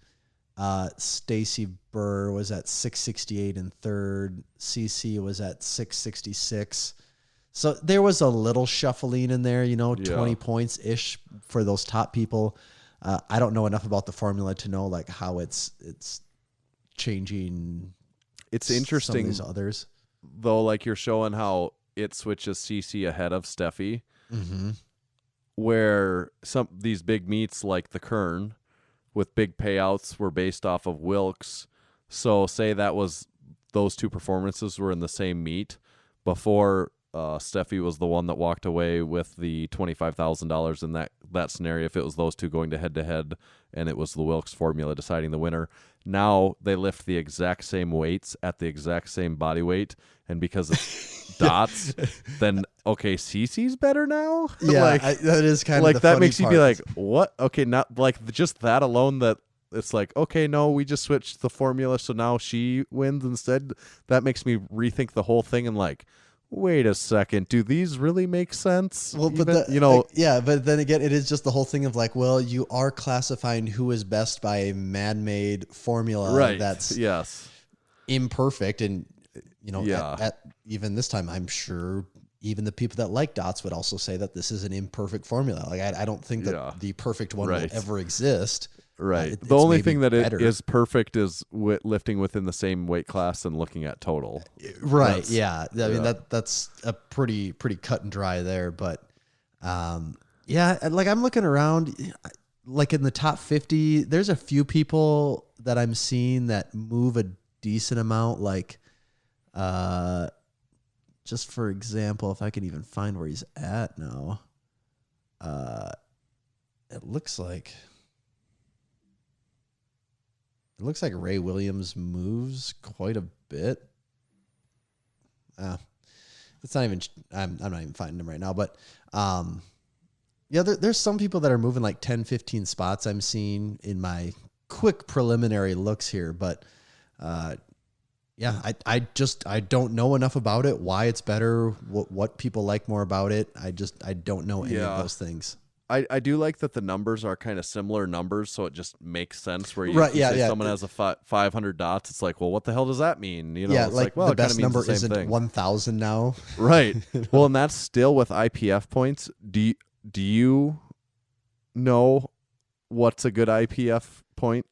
Stacy Burr was at 668 in third. CC was at 666. So there was a little shuffling in there, 20 points ish for those top people. I don't know enough about the formula to know like how it's changing It's some of interesting these others. though, like you're showing how it switches CC ahead of Steffi, where these big meets like the Kern with big payouts were based off of Wilkes. So say those two performances were in the same meet before Steffi was the one that walked away with the $25,000 in that scenario. If it was those two going to head and it was the Wilkes formula deciding the winner, now they lift the exact same weights at the exact same body weight, and because of dots, then okay, CC's better now. Yeah, that is kind of like the that funny makes you part. be like, what? Okay, not like just that alone. That it's like, okay, no, we just switched the formula, so now she wins instead. That makes me rethink the whole thing and like, wait a second, do these really make sense? Well, but but then again, it is just the whole thing of like, well, you are classifying who is best by a man-made formula, right? That's imperfect, and at even this time, I'm sure even the people that like dots would also say that this is an imperfect formula. Like, I don't think that the perfect one will ever exist. Right. The only thing that it is perfect is lifting within the same weight class and looking at total. Right. I mean, that's a pretty cut and dry there. But like I'm looking around, like in the top 50, there's a few people that I'm seeing that move a decent amount. Like, just for example, if I can even find where he's at now, it looks like Ray Williams moves quite a bit. It's not even. I'm not even finding him right now, but there's some people that are moving like 10, 15 spots. I'm seeing in my quick preliminary looks here, but I don't know enough about it. Why it's better, what people like more about it. I don't know any of those things. I do like that the numbers are kind of similar numbers, so it just makes sense where you say someone has a 500 dots. It's like, well, what the hell does that mean? It's like, well, the it kind of best means number the same isn't thing. 1,000 now. Right. Well, and that's still with IPF points. Do you know what's a good IPF point?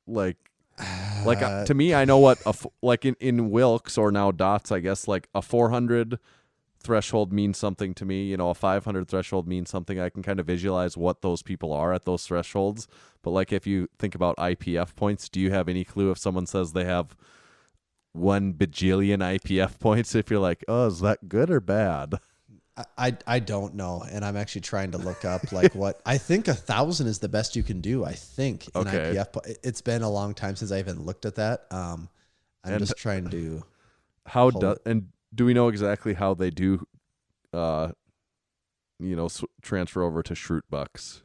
Like to me, I know what like in Wilkes or now dots, I guess, like a 400 threshold means something to me. A 500 threshold means something. I can kind of visualize what those people are at those thresholds. But like if you think about IPF points, do you have any clue if someone says they have 1 bajillion IPF points? If you're like, oh, is that good or bad? I don't know, and I'm actually trying to look up like what I think 1,000 is the best you can do. I think in IPF. It's been a long time since I even looked at that. I'm just trying to. Do we know exactly how they do, transfer over to Schrute bucks?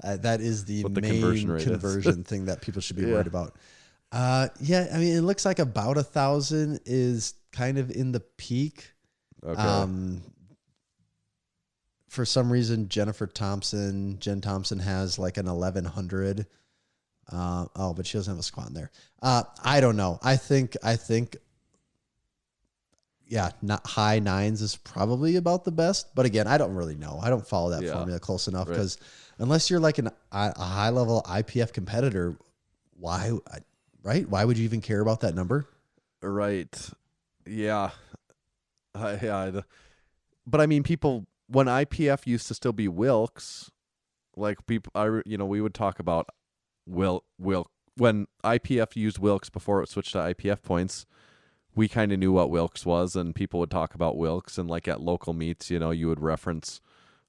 That is the main conversion thing that people should be worried about. I mean, it looks like about 1,000 is kind of in the peak. Okay. For some reason, Jen Thompson has like an 1,100. But she doesn't have a squat in there. I don't know. I think. Not high 9s is probably about the best. But again, I don't really know. I don't follow that formula close enough because unless you're like a high level IPF competitor, why would you even care about that number? Right. Yeah. But I mean, people, when IPF used to still be Wilkes, like people, we would talk about when IPF used Wilkes before it switched to IPF points. We kind of knew what Wilkes was, and people would talk about Wilkes, and like at local meets, you would reference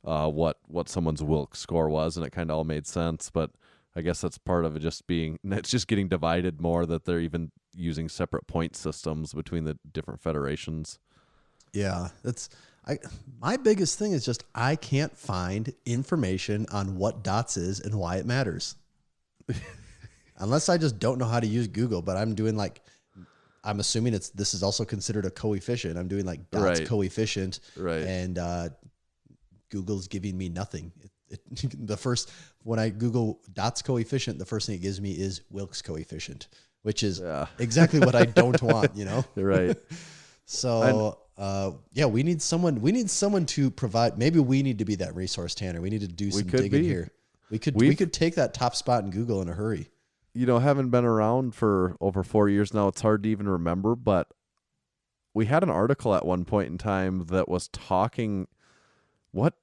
what someone's Wilkes score was, and it kind of all made sense. But I guess that's part of it it's just getting divided more, that they're even using separate point systems between the different federations. Yeah, my biggest thing is just I can't find information on what dots is and why it matters. Unless I just don't know how to use Google, but I'm doing I'm assuming this is also considered a coefficient. I'm doing like dots coefficient, and Google's giving me nothing. When I Google dots coefficient, the first thing it gives me is Wilkes coefficient, which is exactly what I don't want. Right. So we need someone. We need someone to provide. Maybe we need to be that resource, Tanner. We need to do some digging here. We could take that top spot in Google in a hurry. having been around for over 4 years now, it's hard to even remember, but we had an article at one point in time that was talking. What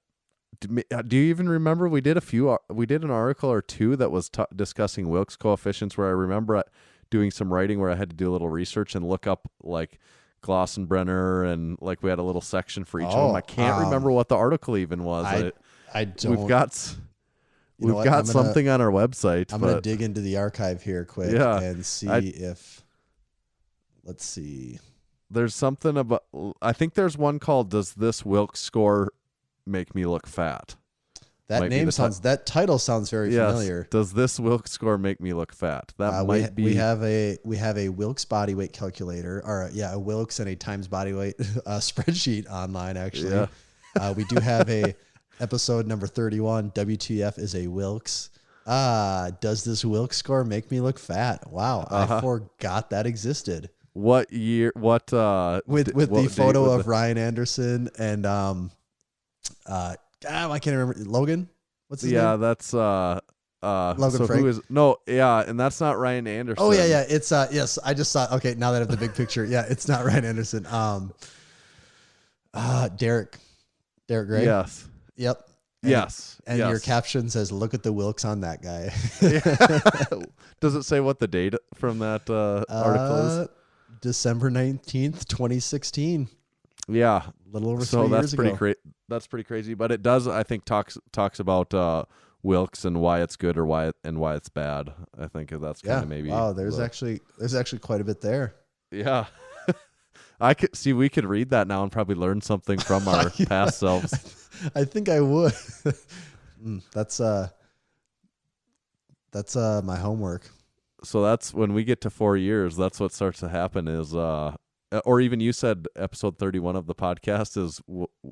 do you even remember? We did an article or two that was discussing Wilkes coefficients, where I remember doing some writing where I had to do a little research and look up like Glossenbrenner, and like we had a little section for each of them. I can't remember what the article even was. I don't. We've got something on our website. I'm going to dig into the archive here quick and see if. Let's see. There's something about. I think there's one called "Does this Wilkes score make me look fat?" That title sounds very familiar. Does this Wilkes score make me look fat? That might be. We have a Wilkes body weight calculator, or a Wilkes and a times body weight spreadsheet online. Actually, we do have a episode number 31. WTF is a Wilkes. Does this Wilkes score make me look fat? Wow, I forgot that existed. What year? What with the photo of Ryan Anderson and I can't remember. Logan? What's his name? Yeah, that's Logan so Frank? and that's not Ryan Anderson. Oh yeah. It's yes, I just saw. Okay, now that I have the big picture. Yeah, it's not Ryan Anderson. Derek Gray. Yes. Yep. And your caption says, "Look at the Wilkes on that guy." Does it say what the date from that article is? December 19th, 2016. Yeah, a little over 3 years ago. That's pretty crazy, but it does, I think, talks about Wilkes and why it's good or why it's bad. I think that's kind of maybe. Wow, there's actually quite a bit there. Yeah. We could read that now and probably learn something from our past selves. I think I would. That's my homework. So that's when we get to 4 years, that's what starts to happen is, or even you said episode 31 of the podcast is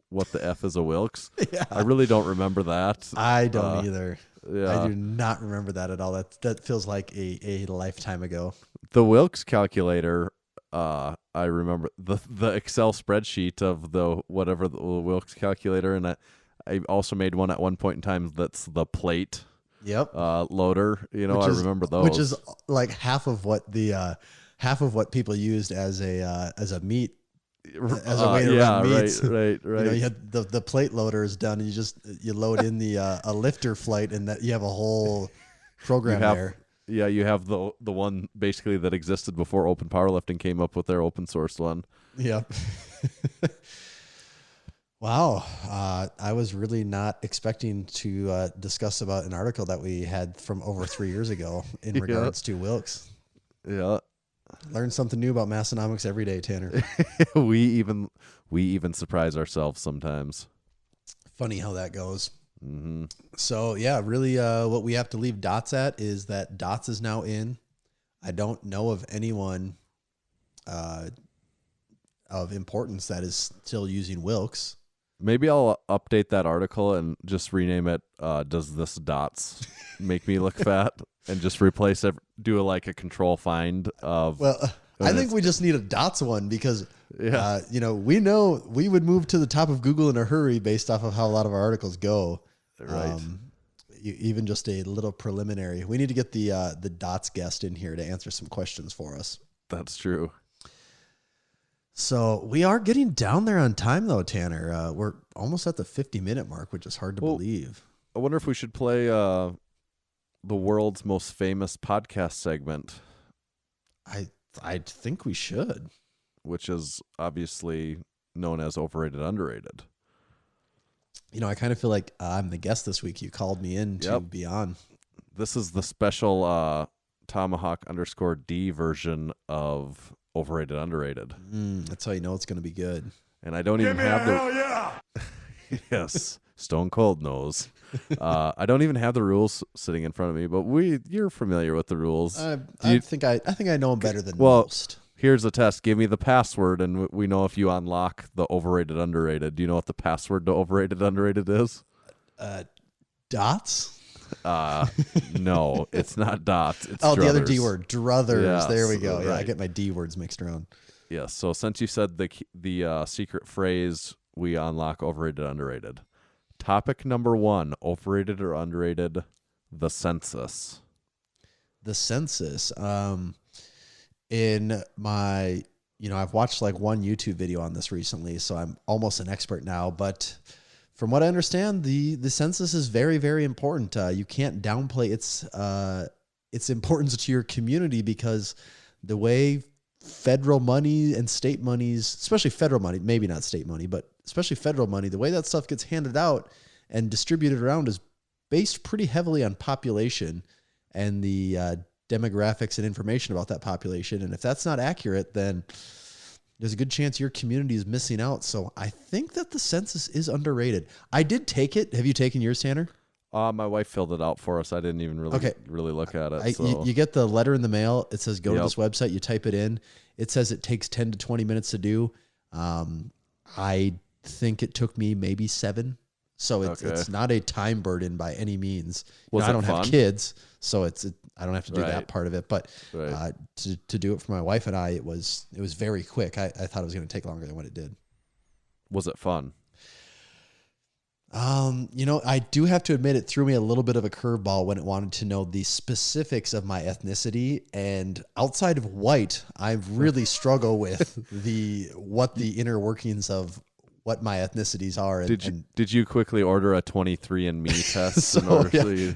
what the F is a Wilkes. Yeah. I really don't remember that. I don't either. Yeah. I do not remember that at all. That feels like a lifetime ago. The Wilkes calculator, I remember the Excel spreadsheet of the Wilkes calculator, and I also made one at one point in time that's the plate. Yep. Loader. I remember those. Which is like half of what people used as a meat, as a way to run meats. Right. You had the plate loader is done, and you load in the a lifter flight, and that you have a whole program there. Yeah, you have the one basically that existed before Open Powerlifting came up with their open source one. Yep. Wow. I was really not expecting to discuss about an article that we had from over 3 years ago in regards to Wilkes. Yeah. Learn something new about Massenomics every day, Tanner. we even surprise ourselves sometimes. Funny how that goes. Mm-hmm. So, yeah, really what we have to leave Dots at is that Dots is now in. I don't know of anyone of importance that is still using Wilkes. Maybe I'll update that article and just rename it, Does This Dots Make Me Look Fat? And just replace it, do a control find of... Well, I think we just need a Dots one because, we know we would move to the top of Google in a hurry based off of how a lot of our articles go. Right. Even just a little preliminary. We need to get the Dots guest in here to answer some questions for us. That's true. So we are getting down there on time, though, Tanner. We're almost at the 50-minute mark, which is hard to believe. I wonder if we should play the world's most famous podcast segment. I think we should. Which is obviously known as Overrated, Underrated. I kind of feel like I'm the guest this week. You called me in to be on. This is the special Tomahawk_D version of Overrated, Underrated. That's how you know it's going to be good. And I don't even have the... Yes, Stone Cold knows. I don't even have the rules sitting in front of me, but you're familiar with the rules. I think I know them better than most. Here's a test. Give me the password, and we know if you unlock the Overrated, Underrated. Do you know what the password to Overrated, Underrated is? Dots? No, it's not dots. It's the other druthers. D word, druthers. Yes, there we go. right. Yeah, I get my D words mixed around. Yes. So since you said the secret phrase, we unlock Overrated, Underrated. Topic number 1: overrated or underrated? The census. the census. In my, I've watched like one YouTube video on this recently, so I'm almost an expert now. But from what I understand, the census is very, very important. You can't downplay its importance to your community, because the way federal money and state monies, especially federal money, maybe not state money, but especially federal money, the way that stuff gets handed out and distributed around is based pretty heavily on population and the demographics and information about that population. And if that's not accurate, then there's a good chance your community is missing out. So I think that the census is underrated. I did take it. Have you taken yours, Tanner? My wife filled it out for us. I didn't even really look at it. You get the letter in the mail. It says go to this website. You type it in. It says it takes 10 to 20 minutes to do. I think it took me maybe 7. So it's not a time burden by any means. I don't have kids, so I don't have to do that part of it. But to do it for my wife and I, it was very quick. I thought it was going to take longer than what it did. Was it fun? I do have to admit, it threw me a little bit of a curveball when it wanted to know the specifics of my ethnicity. And outside of white, I really struggle with what the inner workings of what my ethnicities are. Did you quickly order a 23andMe test?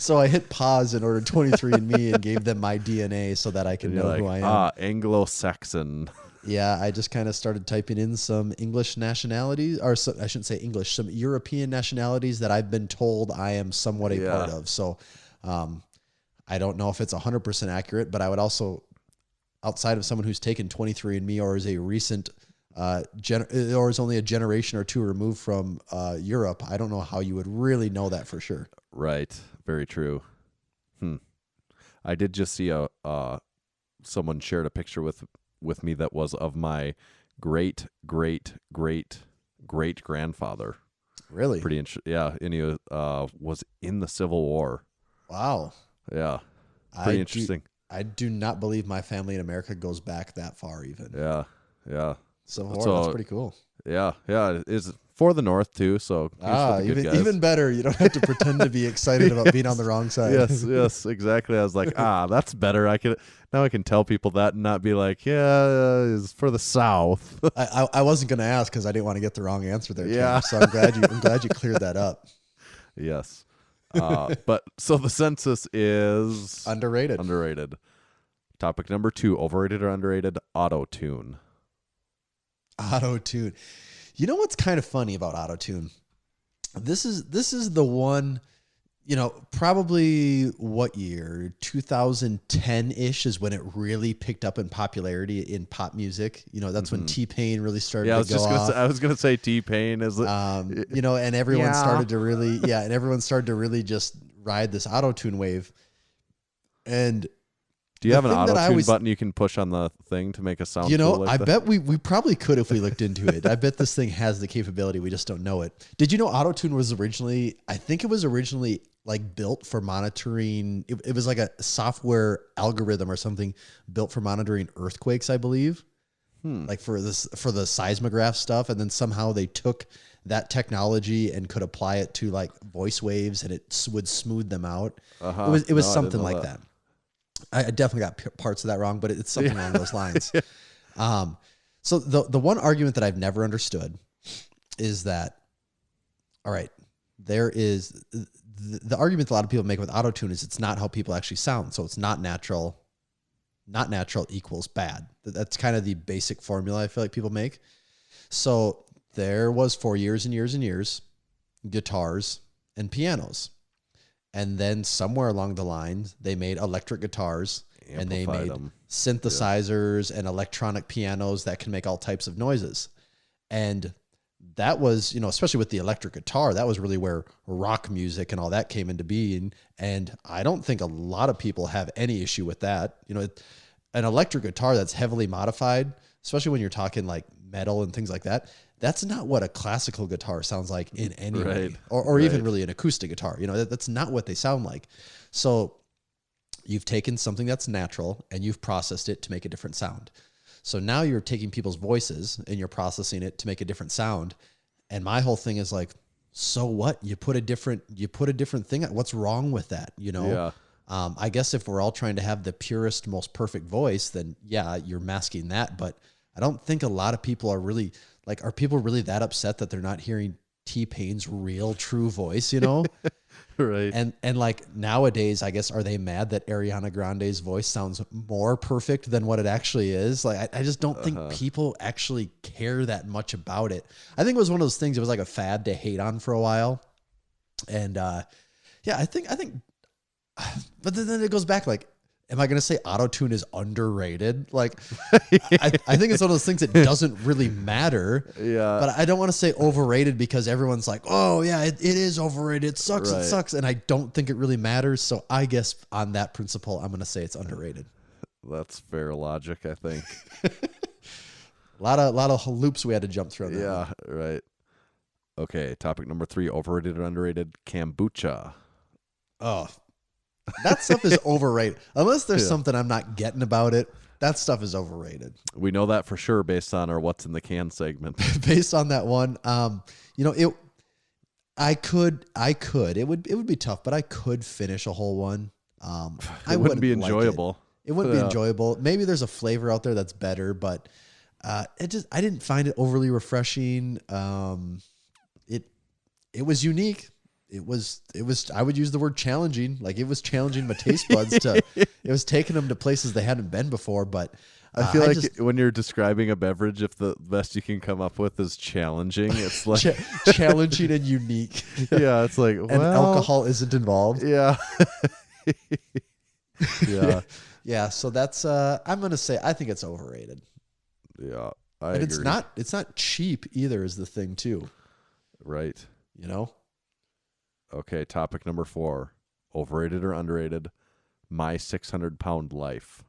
So I hit pause and ordered 23andMe and gave them my DNA so that I can know who I am. Anglo-Saxon. Yeah, I just kind of started typing in some English nationalities, or I shouldn't say English, some European nationalities that I've been told I am somewhat a part of. So I don't know if it's 100% accurate, but I would also, outside of someone who's taken 23andMe or is a recent, or is only a generation or two removed from Europe, I don't know how you would really know that for sure. Right. Very true. I did just see someone shared a picture with me that was of my great grandfather. Really? Pretty interesting. Yeah, and he was in the Civil War. Wow. Yeah. Pretty interesting. I do not believe my family in America goes back that far even. Yeah. Civil War, that's pretty cool. Yeah. It is for the North too, so even better. You don't have to pretend to be excited about being on the wrong side. Yes, exactly. I was like, that's better. I can tell people that and not be like, it's for the South. I wasn't going to ask because I didn't want to get the wrong answer there. Yeah. Tim, so I'm glad you cleared that up. Yes. But so the census is underrated. Topic number 2, overrated or underrated? Autotune. You know what's kind of funny about Autotune? This is the one, probably what year? 2010-ish is when it really picked up in popularity in pop music. That's when T-Pain really started to go off. I was going to say T-Pain is and everyone started to really just ride this Autotune wave. And do you have an Autotune button you can push on the thing to make a sound? I bet we probably could if we looked into it. I bet this thing has the capability. We just don't know it. Did you know Autotune was originally like built for monitoring? It was like a software algorithm or something built for monitoring earthquakes, I believe. Like for the seismograph stuff. And then somehow they took that technology and could apply it to like voice waves, and it would smooth them out. It was something like that. I definitely got parts of that wrong, but it's something along those lines. So the one argument that I've never understood is that, all right, there is the argument that a lot of people make with Autotune is it's not how people actually sound. So it's not natural. Not natural equals bad. That's kind of the basic formula I feel like people make. So there was for years and years and years, guitars and pianos. And then somewhere along the line, they made electric guitars and they made synthesizers and electronic pianos that can make all types of noises. And that was, especially with the electric guitar, that was really where rock music and all that came into being. And I don't think a lot of people have any issue with that. An electric guitar that's heavily modified, especially when you're talking like metal and things like that, that's not what a classical guitar sounds like in any way, or even really an acoustic guitar. That's not what they sound like. So you've taken something that's natural and you've processed it to make a different sound. So now you're taking people's voices and you're processing it to make a different sound. And my whole thing is like, so what? You put a different thing. What's wrong with that? Yeah. I guess if we're all trying to have the purest, most perfect voice, then yeah, you're masking that. But I don't think a lot of people are really like, are people really that upset that they're not hearing T-Pain's real true voice, you know? Right. And like nowadays, I guess, are they mad that Ariana Grande's voice sounds more perfect than what it actually is? Like, I just don't think people actually care that much about it. I think it was one of those things, it was like a fad to hate on for a while. And yeah, I think, but then it goes back like, am I going to say Autotune is underrated? Like, I think it's one of those things that doesn't really matter. Yeah. But I don't want to say overrated because everyone's like, oh, yeah, it is overrated. It sucks. Right. It sucks. And I don't think it really matters. So I guess on that principle, I'm going to say it's underrated. That's fair logic, I think. A lot of loops we had to jump through. On that Yeah, one. right. Okay, topic number 3, overrated or underrated, kombucha. Oh, that stuff is overrated. Unless there's something I'm not getting about it, that stuff is overrated. We know that for sure based on our What's in the Can segment. Based on that one, you know, I could. It would be tough, but I could finish a whole one. It wouldn't be enjoyable. It wouldn't be enjoyable. Maybe there's a flavor out there that's better, but I didn't find it overly refreshing. It was unique. It was, I would use the word challenging. Like, it was challenging my taste buds it was taking them to places they hadn't been before. But I feel like when you're describing a beverage, if the best you can come up with is challenging, it's like challenging and unique. Yeah. It's like, and alcohol isn't involved. Yeah. Yeah. Yeah. So that's, I'm going to say, I think it's overrated. Yeah. And it's not cheap either is the thing too. Right. You know? Okay, topic number 4. Overrated or underrated? My 600-pound life.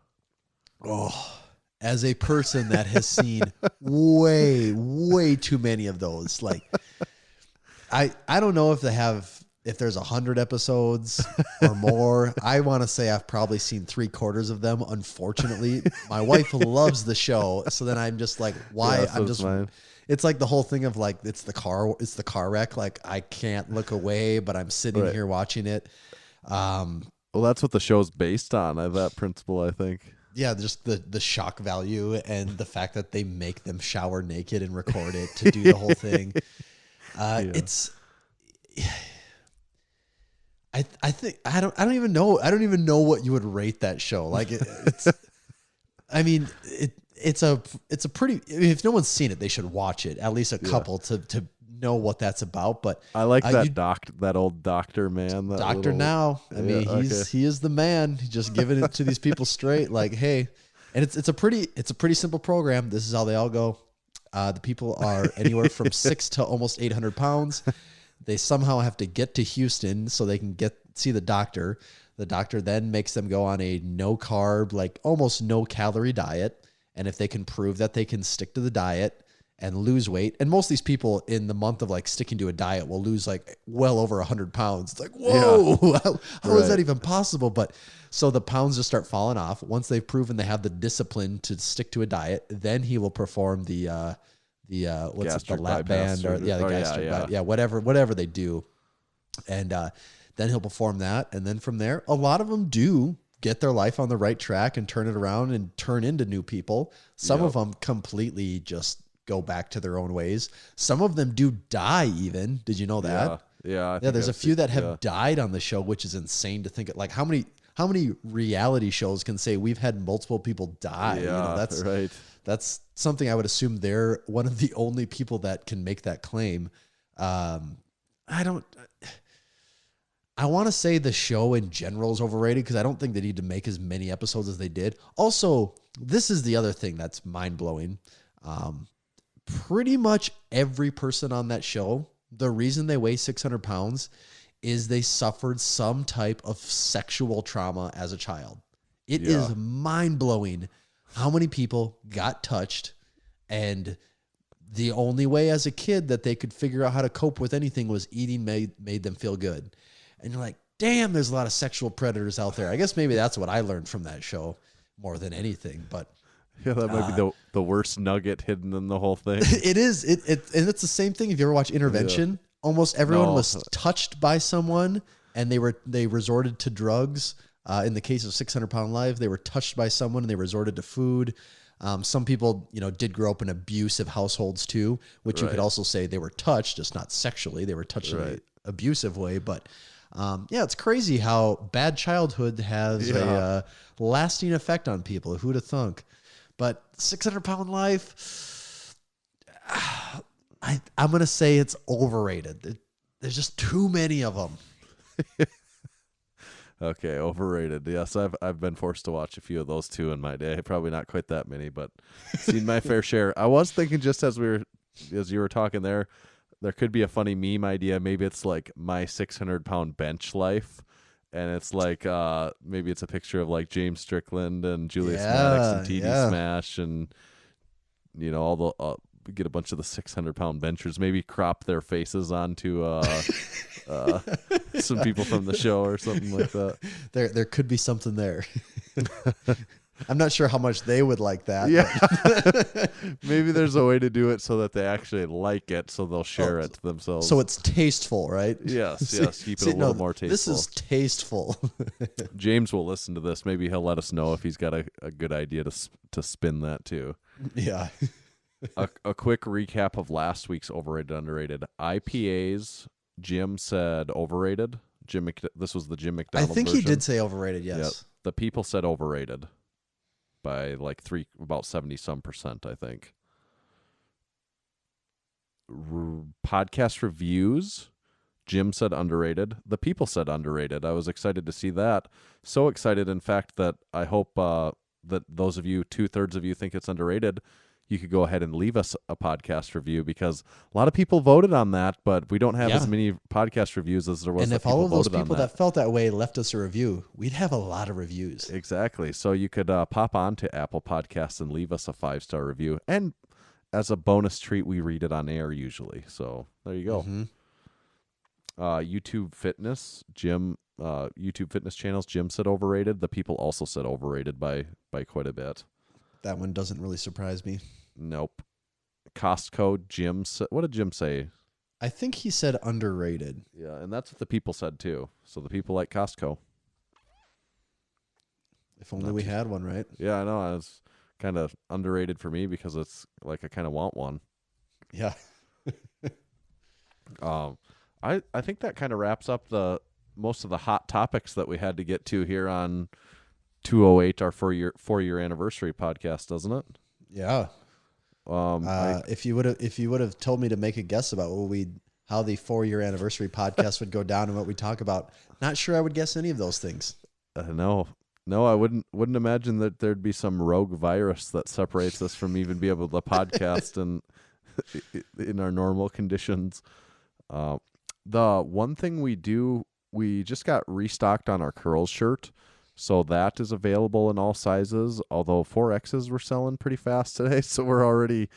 Oh, as a person that has seen way too many of those. Like, I don't know if there's 100 episodes or more. I want to say I've probably seen 3/4 of them. Unfortunately, my wife loves the show. So then I'm just like, why? Yeah, I'm just, fine. It's like the whole thing of like, it's the car wreck. Like, I can't look away, but I'm sitting here watching it. Well, that's what the show's based on. That principle, I think. Yeah, just the shock value and the fact that they make them shower naked and record it to do the whole thing. It's, I think I don't even know what you would rate that show. Like, it's, I mean, it's a pretty, if no one's seen it, they should watch it, at least a couple to know what that's about. But I like that old doctor man. Doctor now. I mean, he is the man. He's just giving it to these people straight. Like, hey, and it's a pretty simple program. This is how they all go. The people are anywhere from 6 to almost 800 pounds. They somehow have to get to Houston so they can see the doctor. The doctor then makes them go on a no carb, like almost no calorie diet. And if they can prove that they can stick to the diet and lose weight, and most of these people in the month of like sticking to a diet will lose like well over 100 pounds. It's like, whoa, yeah. how is that even possible? But so the pounds just start falling off. Once they've proven they have the discipline to stick to a diet, then he will perform the lap band or the gastric whatever they do. And then he'll perform that. And then from there, a lot of them do get their life on the right track and turn it around and turn into new people. Some of them completely just go back to their own ways. Some of them do die even. Did you know that? Yeah. There's a few that have died on the show, which is insane to think of. Like, how many reality shows can say we've had multiple people die? Yeah, that's right. That's something I would assume they're one of the only people that can make that claim. I want to say the show in general is overrated because I don't think they need to make as many episodes as they did. Also, this is the other thing that's mind-blowing. Pretty much every person on that show, the reason they weigh 600 pounds is they suffered some type of sexual trauma as a child. It is mind-blowing how many people got touched, and the only way as a kid that they could figure out how to cope with anything was eating made them feel good. And you're like, damn, there's a lot of sexual predators out there. I guess maybe that's what I learned from that show more than anything. But yeah, that might be the worst nugget hidden in the whole thing. It is. And it's the same thing. If you ever watch Intervention, almost everyone was touched by someone, and they resorted to drugs In the case of 600 Pound Life, they were touched by someone and they resorted to food. Some people, did grow up in abusive households too, which you could also say they were touched, just not sexually. They were touched in an abusive way. But it's crazy how bad childhood has a lasting effect on people. Who'd have thunk? But 600 Pound Life, I'm going to say it's overrated. There's just too many of them. Okay, overrated. Yes, I've been forced to watch a few of those too in my day. Probably not quite that many, but seen my fair share. I was thinking just as you were talking there could be a funny meme idea. Maybe it's like my 600-pound bench life, and it's like maybe it's a picture of like James Strickland and Julius Maddox and TD Smash, and all the get a bunch of the 600-pound benchers. Maybe crop their faces onto some people from the show or something like that. There could be something there. I'm not sure how much they would like that. Yeah. Maybe there's a way to do it so that they actually like it, so they'll share it themselves. So it's tasteful, right? Yes. Keep it a little more tasteful. This is tasteful. James will listen to this. Maybe he'll let us know if he's got a good idea to spin that too. Yeah. A quick recap of last week's overrated, underrated. IPAs, Jim said overrated. This was the Jim McDonald I think version. he did say overrated, yes. Yep. The people said overrated by like about 70-some%, I think. Podcast reviews, Jim said underrated. The people said underrated. I was excited to see that. So excited, in fact, that I hope that those of you, 2/3 of you, think it's underrated. You could go ahead and leave us a podcast review, because a lot of people voted on that, but we don't have as many podcast reviews as there was. And if all of those people that felt that way left us a review, we'd have a lot of reviews. Exactly. So you could pop on to Apple Podcasts and leave us a 5-star review. And as a bonus treat, we read it on air usually. So there you go. Mm-hmm. YouTube Fitness, Jim. YouTube Fitness channels, Jim said overrated. The people also said overrated by quite a bit. That one doesn't really surprise me. Nope. Costco, Jim said, what did Jim say? I think he said underrated. Yeah, and that's what the people said too. So the people like Costco. If only we had one, right? Yeah, I know. It's kind of underrated for me because it's like I kind of want one. Yeah. I think that kind of wraps up most of the hot topics that we had to get to here on 208, our 4-year anniversary podcast, doesn't it? Yeah. If you would have told me to make a guess about how the 4-year anniversary podcast would go down and what we talk about, not sure I would guess any of those things. No, I wouldn't imagine that there'd be some rogue virus that separates us from even be able to podcast and in our normal conditions. The one thing we just got restocked on our curls shirt. So that is available in all sizes, although 4Xs were selling pretty fast today. So we're already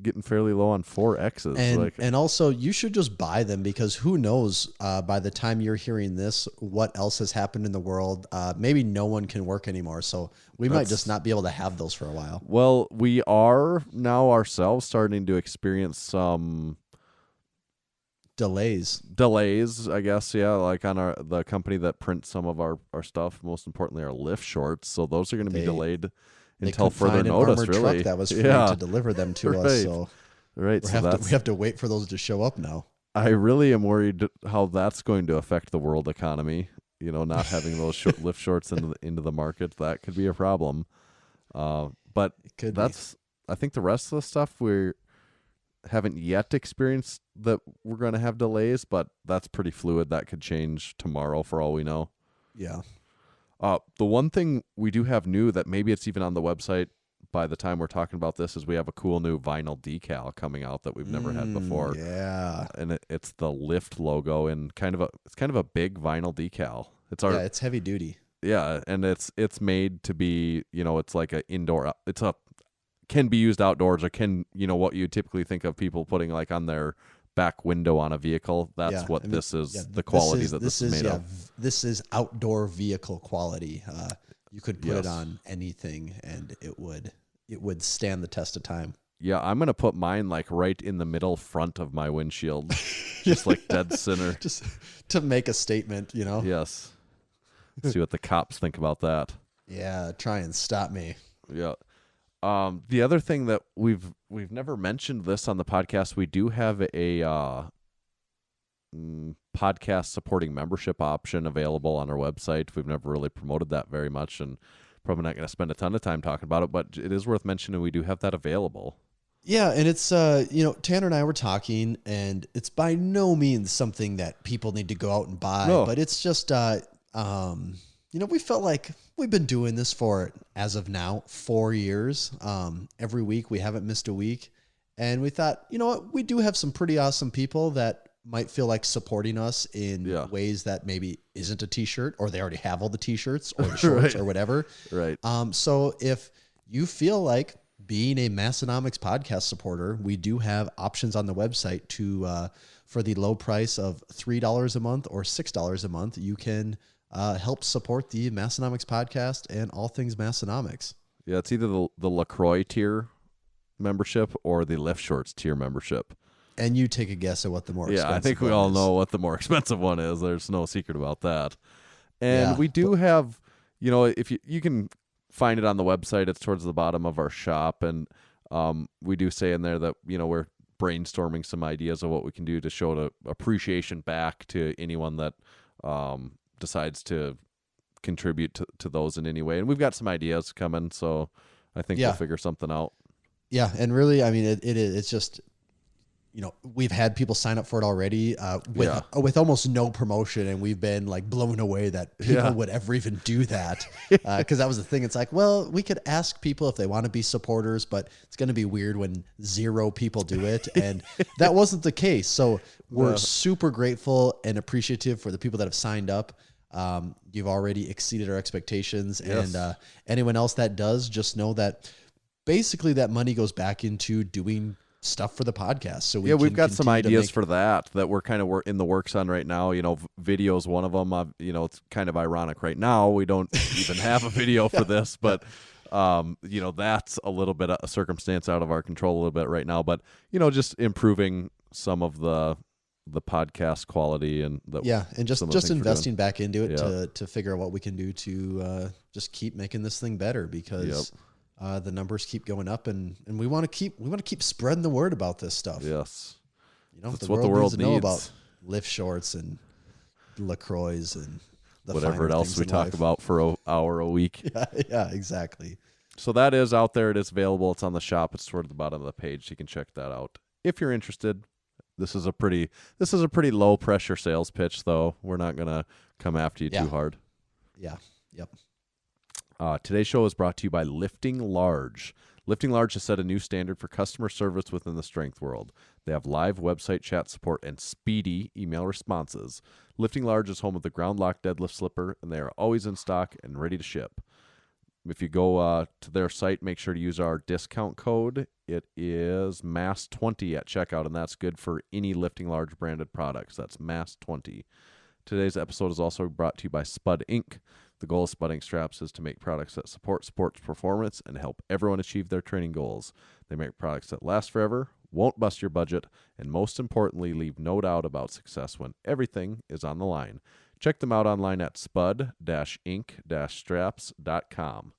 getting fairly low on 4Xs. And also, you should just buy them, because who knows by the time you're hearing this, what else has happened in the world. Maybe no one can work anymore. So we might just not be able to have those for a while. Well, we are now ourselves starting to experience some delays, I guess. Yeah, like on the company that prints some of our stuff, most importantly our lift shorts. So those are going to be delayed until further notice. Really, truck that was free to deliver them to us. So we have to wait for those to show up now. I really am worried how that's going to affect the world economy. Not having those lift shorts into the market, that could be a problem. But I think the rest of the stuff we haven't yet experienced that we're going to have delays, but that's pretty fluid. That could change tomorrow for all we know. Yeah. The one thing we do have new that maybe it's even on the website by the time we're talking about this is we have a cool new vinyl decal coming out that we've never had before. Yeah. And it's the Lift logo and it's kind of a big vinyl decal. It's heavy duty. Yeah, and it's made to be, it's like a indoor, can be used outdoors, or can, what you typically think of people putting like on their back window on a vehicle. That's this is, the quality this is made of. This is outdoor vehicle quality. You could put it on anything and it would stand the test of time. Yeah, I'm going to put mine like right in the middle front of my windshield, just like dead center. Just to make a statement, Yes. See what the cops think about that. Yeah, try and stop me. Yeah. The other thing that we've never mentioned this on the podcast, we do have a podcast supporting membership option available on our website. We've never really promoted that very much, and probably not going to spend a ton of time talking about it, but it is worth mentioning we do have that available. Yeah, and it's Tanner and I were talking, and it's by no means something that people need to go out and buy, but it's just we felt like we've been doing this for, as of now, 4 years. Every week we haven't missed a week, and we thought, you know what, we do have some pretty awesome people that might feel like supporting us in ways that maybe isn't a t-shirt, or they already have all the t-shirts or the shorts or whatever. Right. So if you feel like being a Massenomics podcast supporter, we do have options on the website to, for the low price of $3 a month or $6 a month, you can help support the Massenomics podcast and all things Massenomics. Yeah, it's either the LaCroix tier membership or the Lift Shorts tier membership. And you take a guess at what the more expensive I think we one all is. know what the more expensive one is. There's no secret about that. And we do have, if you can find it on the website, it's towards the bottom of our shop. And we do say in there that, we're brainstorming some ideas of what we can do to show the appreciation back to anyone that decides to contribute to those in any way. And we've got some ideas coming, so I think we'll figure something out. Yeah, and really, I mean, it's just, we've had people sign up for it already with almost no promotion, and we've been like blown away that people would ever even do that. Because that was the thing. It's like, well, we could ask people if they want to be supporters, but it's going to be weird when 0 people do it. And that wasn't the case. So we're super grateful and appreciative for the people that have signed up. You've already exceeded our expectations. Yes. And anyone else that does, just know that basically that money goes back into doing stuff for the podcast. So we've got some ideas for that we're kind of in the works on right now. Video's one of them. It's kind of ironic right now we don't even have a video for this, but that's a little bit of a circumstance out of our control a little bit right now. But just improving some of the podcast quality and and just investing back into it to figure out what we can do to just keep making this thing better, because the numbers keep going up, and we want to keep spreading the word about this stuff. Yes, that's what the world needs to know about Lift Shorts and LaCroix and the whatever else we talk about for an hour a week. Yeah, exactly. So that is out there. It is available. It's on the shop. It's toward the bottom of the page. You can check that out if you're interested. This is a pretty low pressure sales pitch, though. We're not gonna come after you too hard. Yeah. Yep. Today's show is brought to you by Lifting Large. Lifting Large has set a new standard for customer service within the strength world. They have live website chat support and speedy email responses. Lifting Large is home of the Ground Lock deadlift slipper, and they are always in stock and ready to ship. If you go to their site, make sure to use our discount code. It is MASS20 at checkout, and that's good for any Lifting Large branded products. That's MASS20. Today's episode is also brought to you by Spud Inc. The goal of Spudding Straps is to make products that support sports performance and help everyone achieve their training goals. They make products that last forever, won't bust your budget, and most importantly, leave no doubt about success when everything is on the line. Check them out online at spud-inc-straps.com.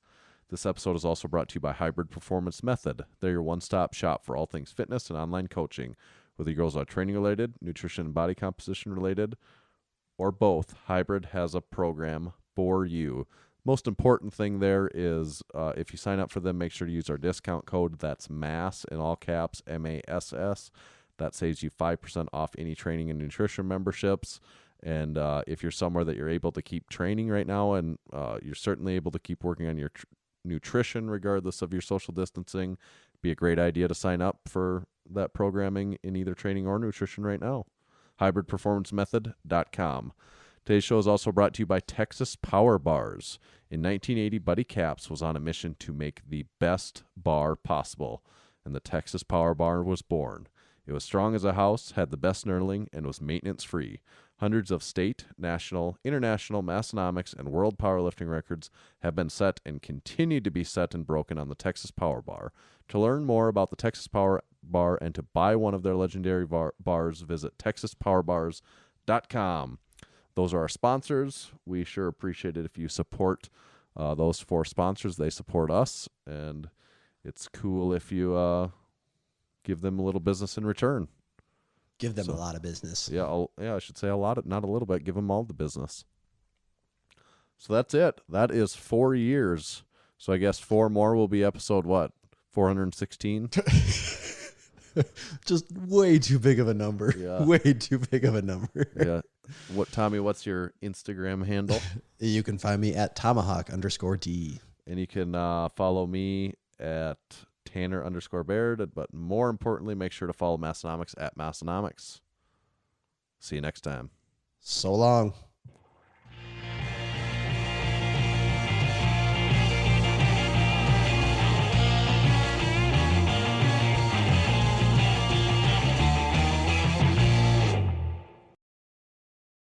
This episode is also brought to you by Hybrid Performance Method. They're your one-stop shop for all things fitness and online coaching. Whether your goals are training-related, nutrition and body composition-related, or both, Hybrid has a program for you. Most important thing there is if you sign up for them, make sure to use our discount code. That's MASS in all caps, MASS. That saves you 5% off any training and nutrition memberships. And if you're somewhere that you're able to keep training right now, and you're certainly able to keep working on your nutrition regardless of your social distancing, be a great idea to sign up for that programming in either training or nutrition right now. hybridperformancemethod.com. Today's show is also brought to you by Texas Power Bars. In 1980, Buddy Capps was on a mission to make the best bar possible, and the Texas Power Bar was born. It was strong as a house, had the best knurling, and was maintenance-free. Hundreds of state, national, international, Massenomics, and world powerlifting records have been set and continue to be set and broken on the Texas Power Bar. To learn more about the Texas Power Bar and to buy one of their legendary bars, visit TexasPowerBars.com. those are our sponsors. We sure appreciate it if you support those 4 sponsors. They support us, and it's cool if you give them a little business in return. Give them a lot of business. Yeah, I should say a lot, not a little bit. Give them all the business. So that's it. That is 4 years. So I guess 4 more will be episode what? 416? Just way too big of a number. Yeah. Way too big of a number. Yeah. Tommy, what's your Instagram handle? You can find me at tomahawk_D. And you can follow me at Tanner_Baird. But more importantly, make sure to follow Massenomics at Massenomics. See you next time. So long.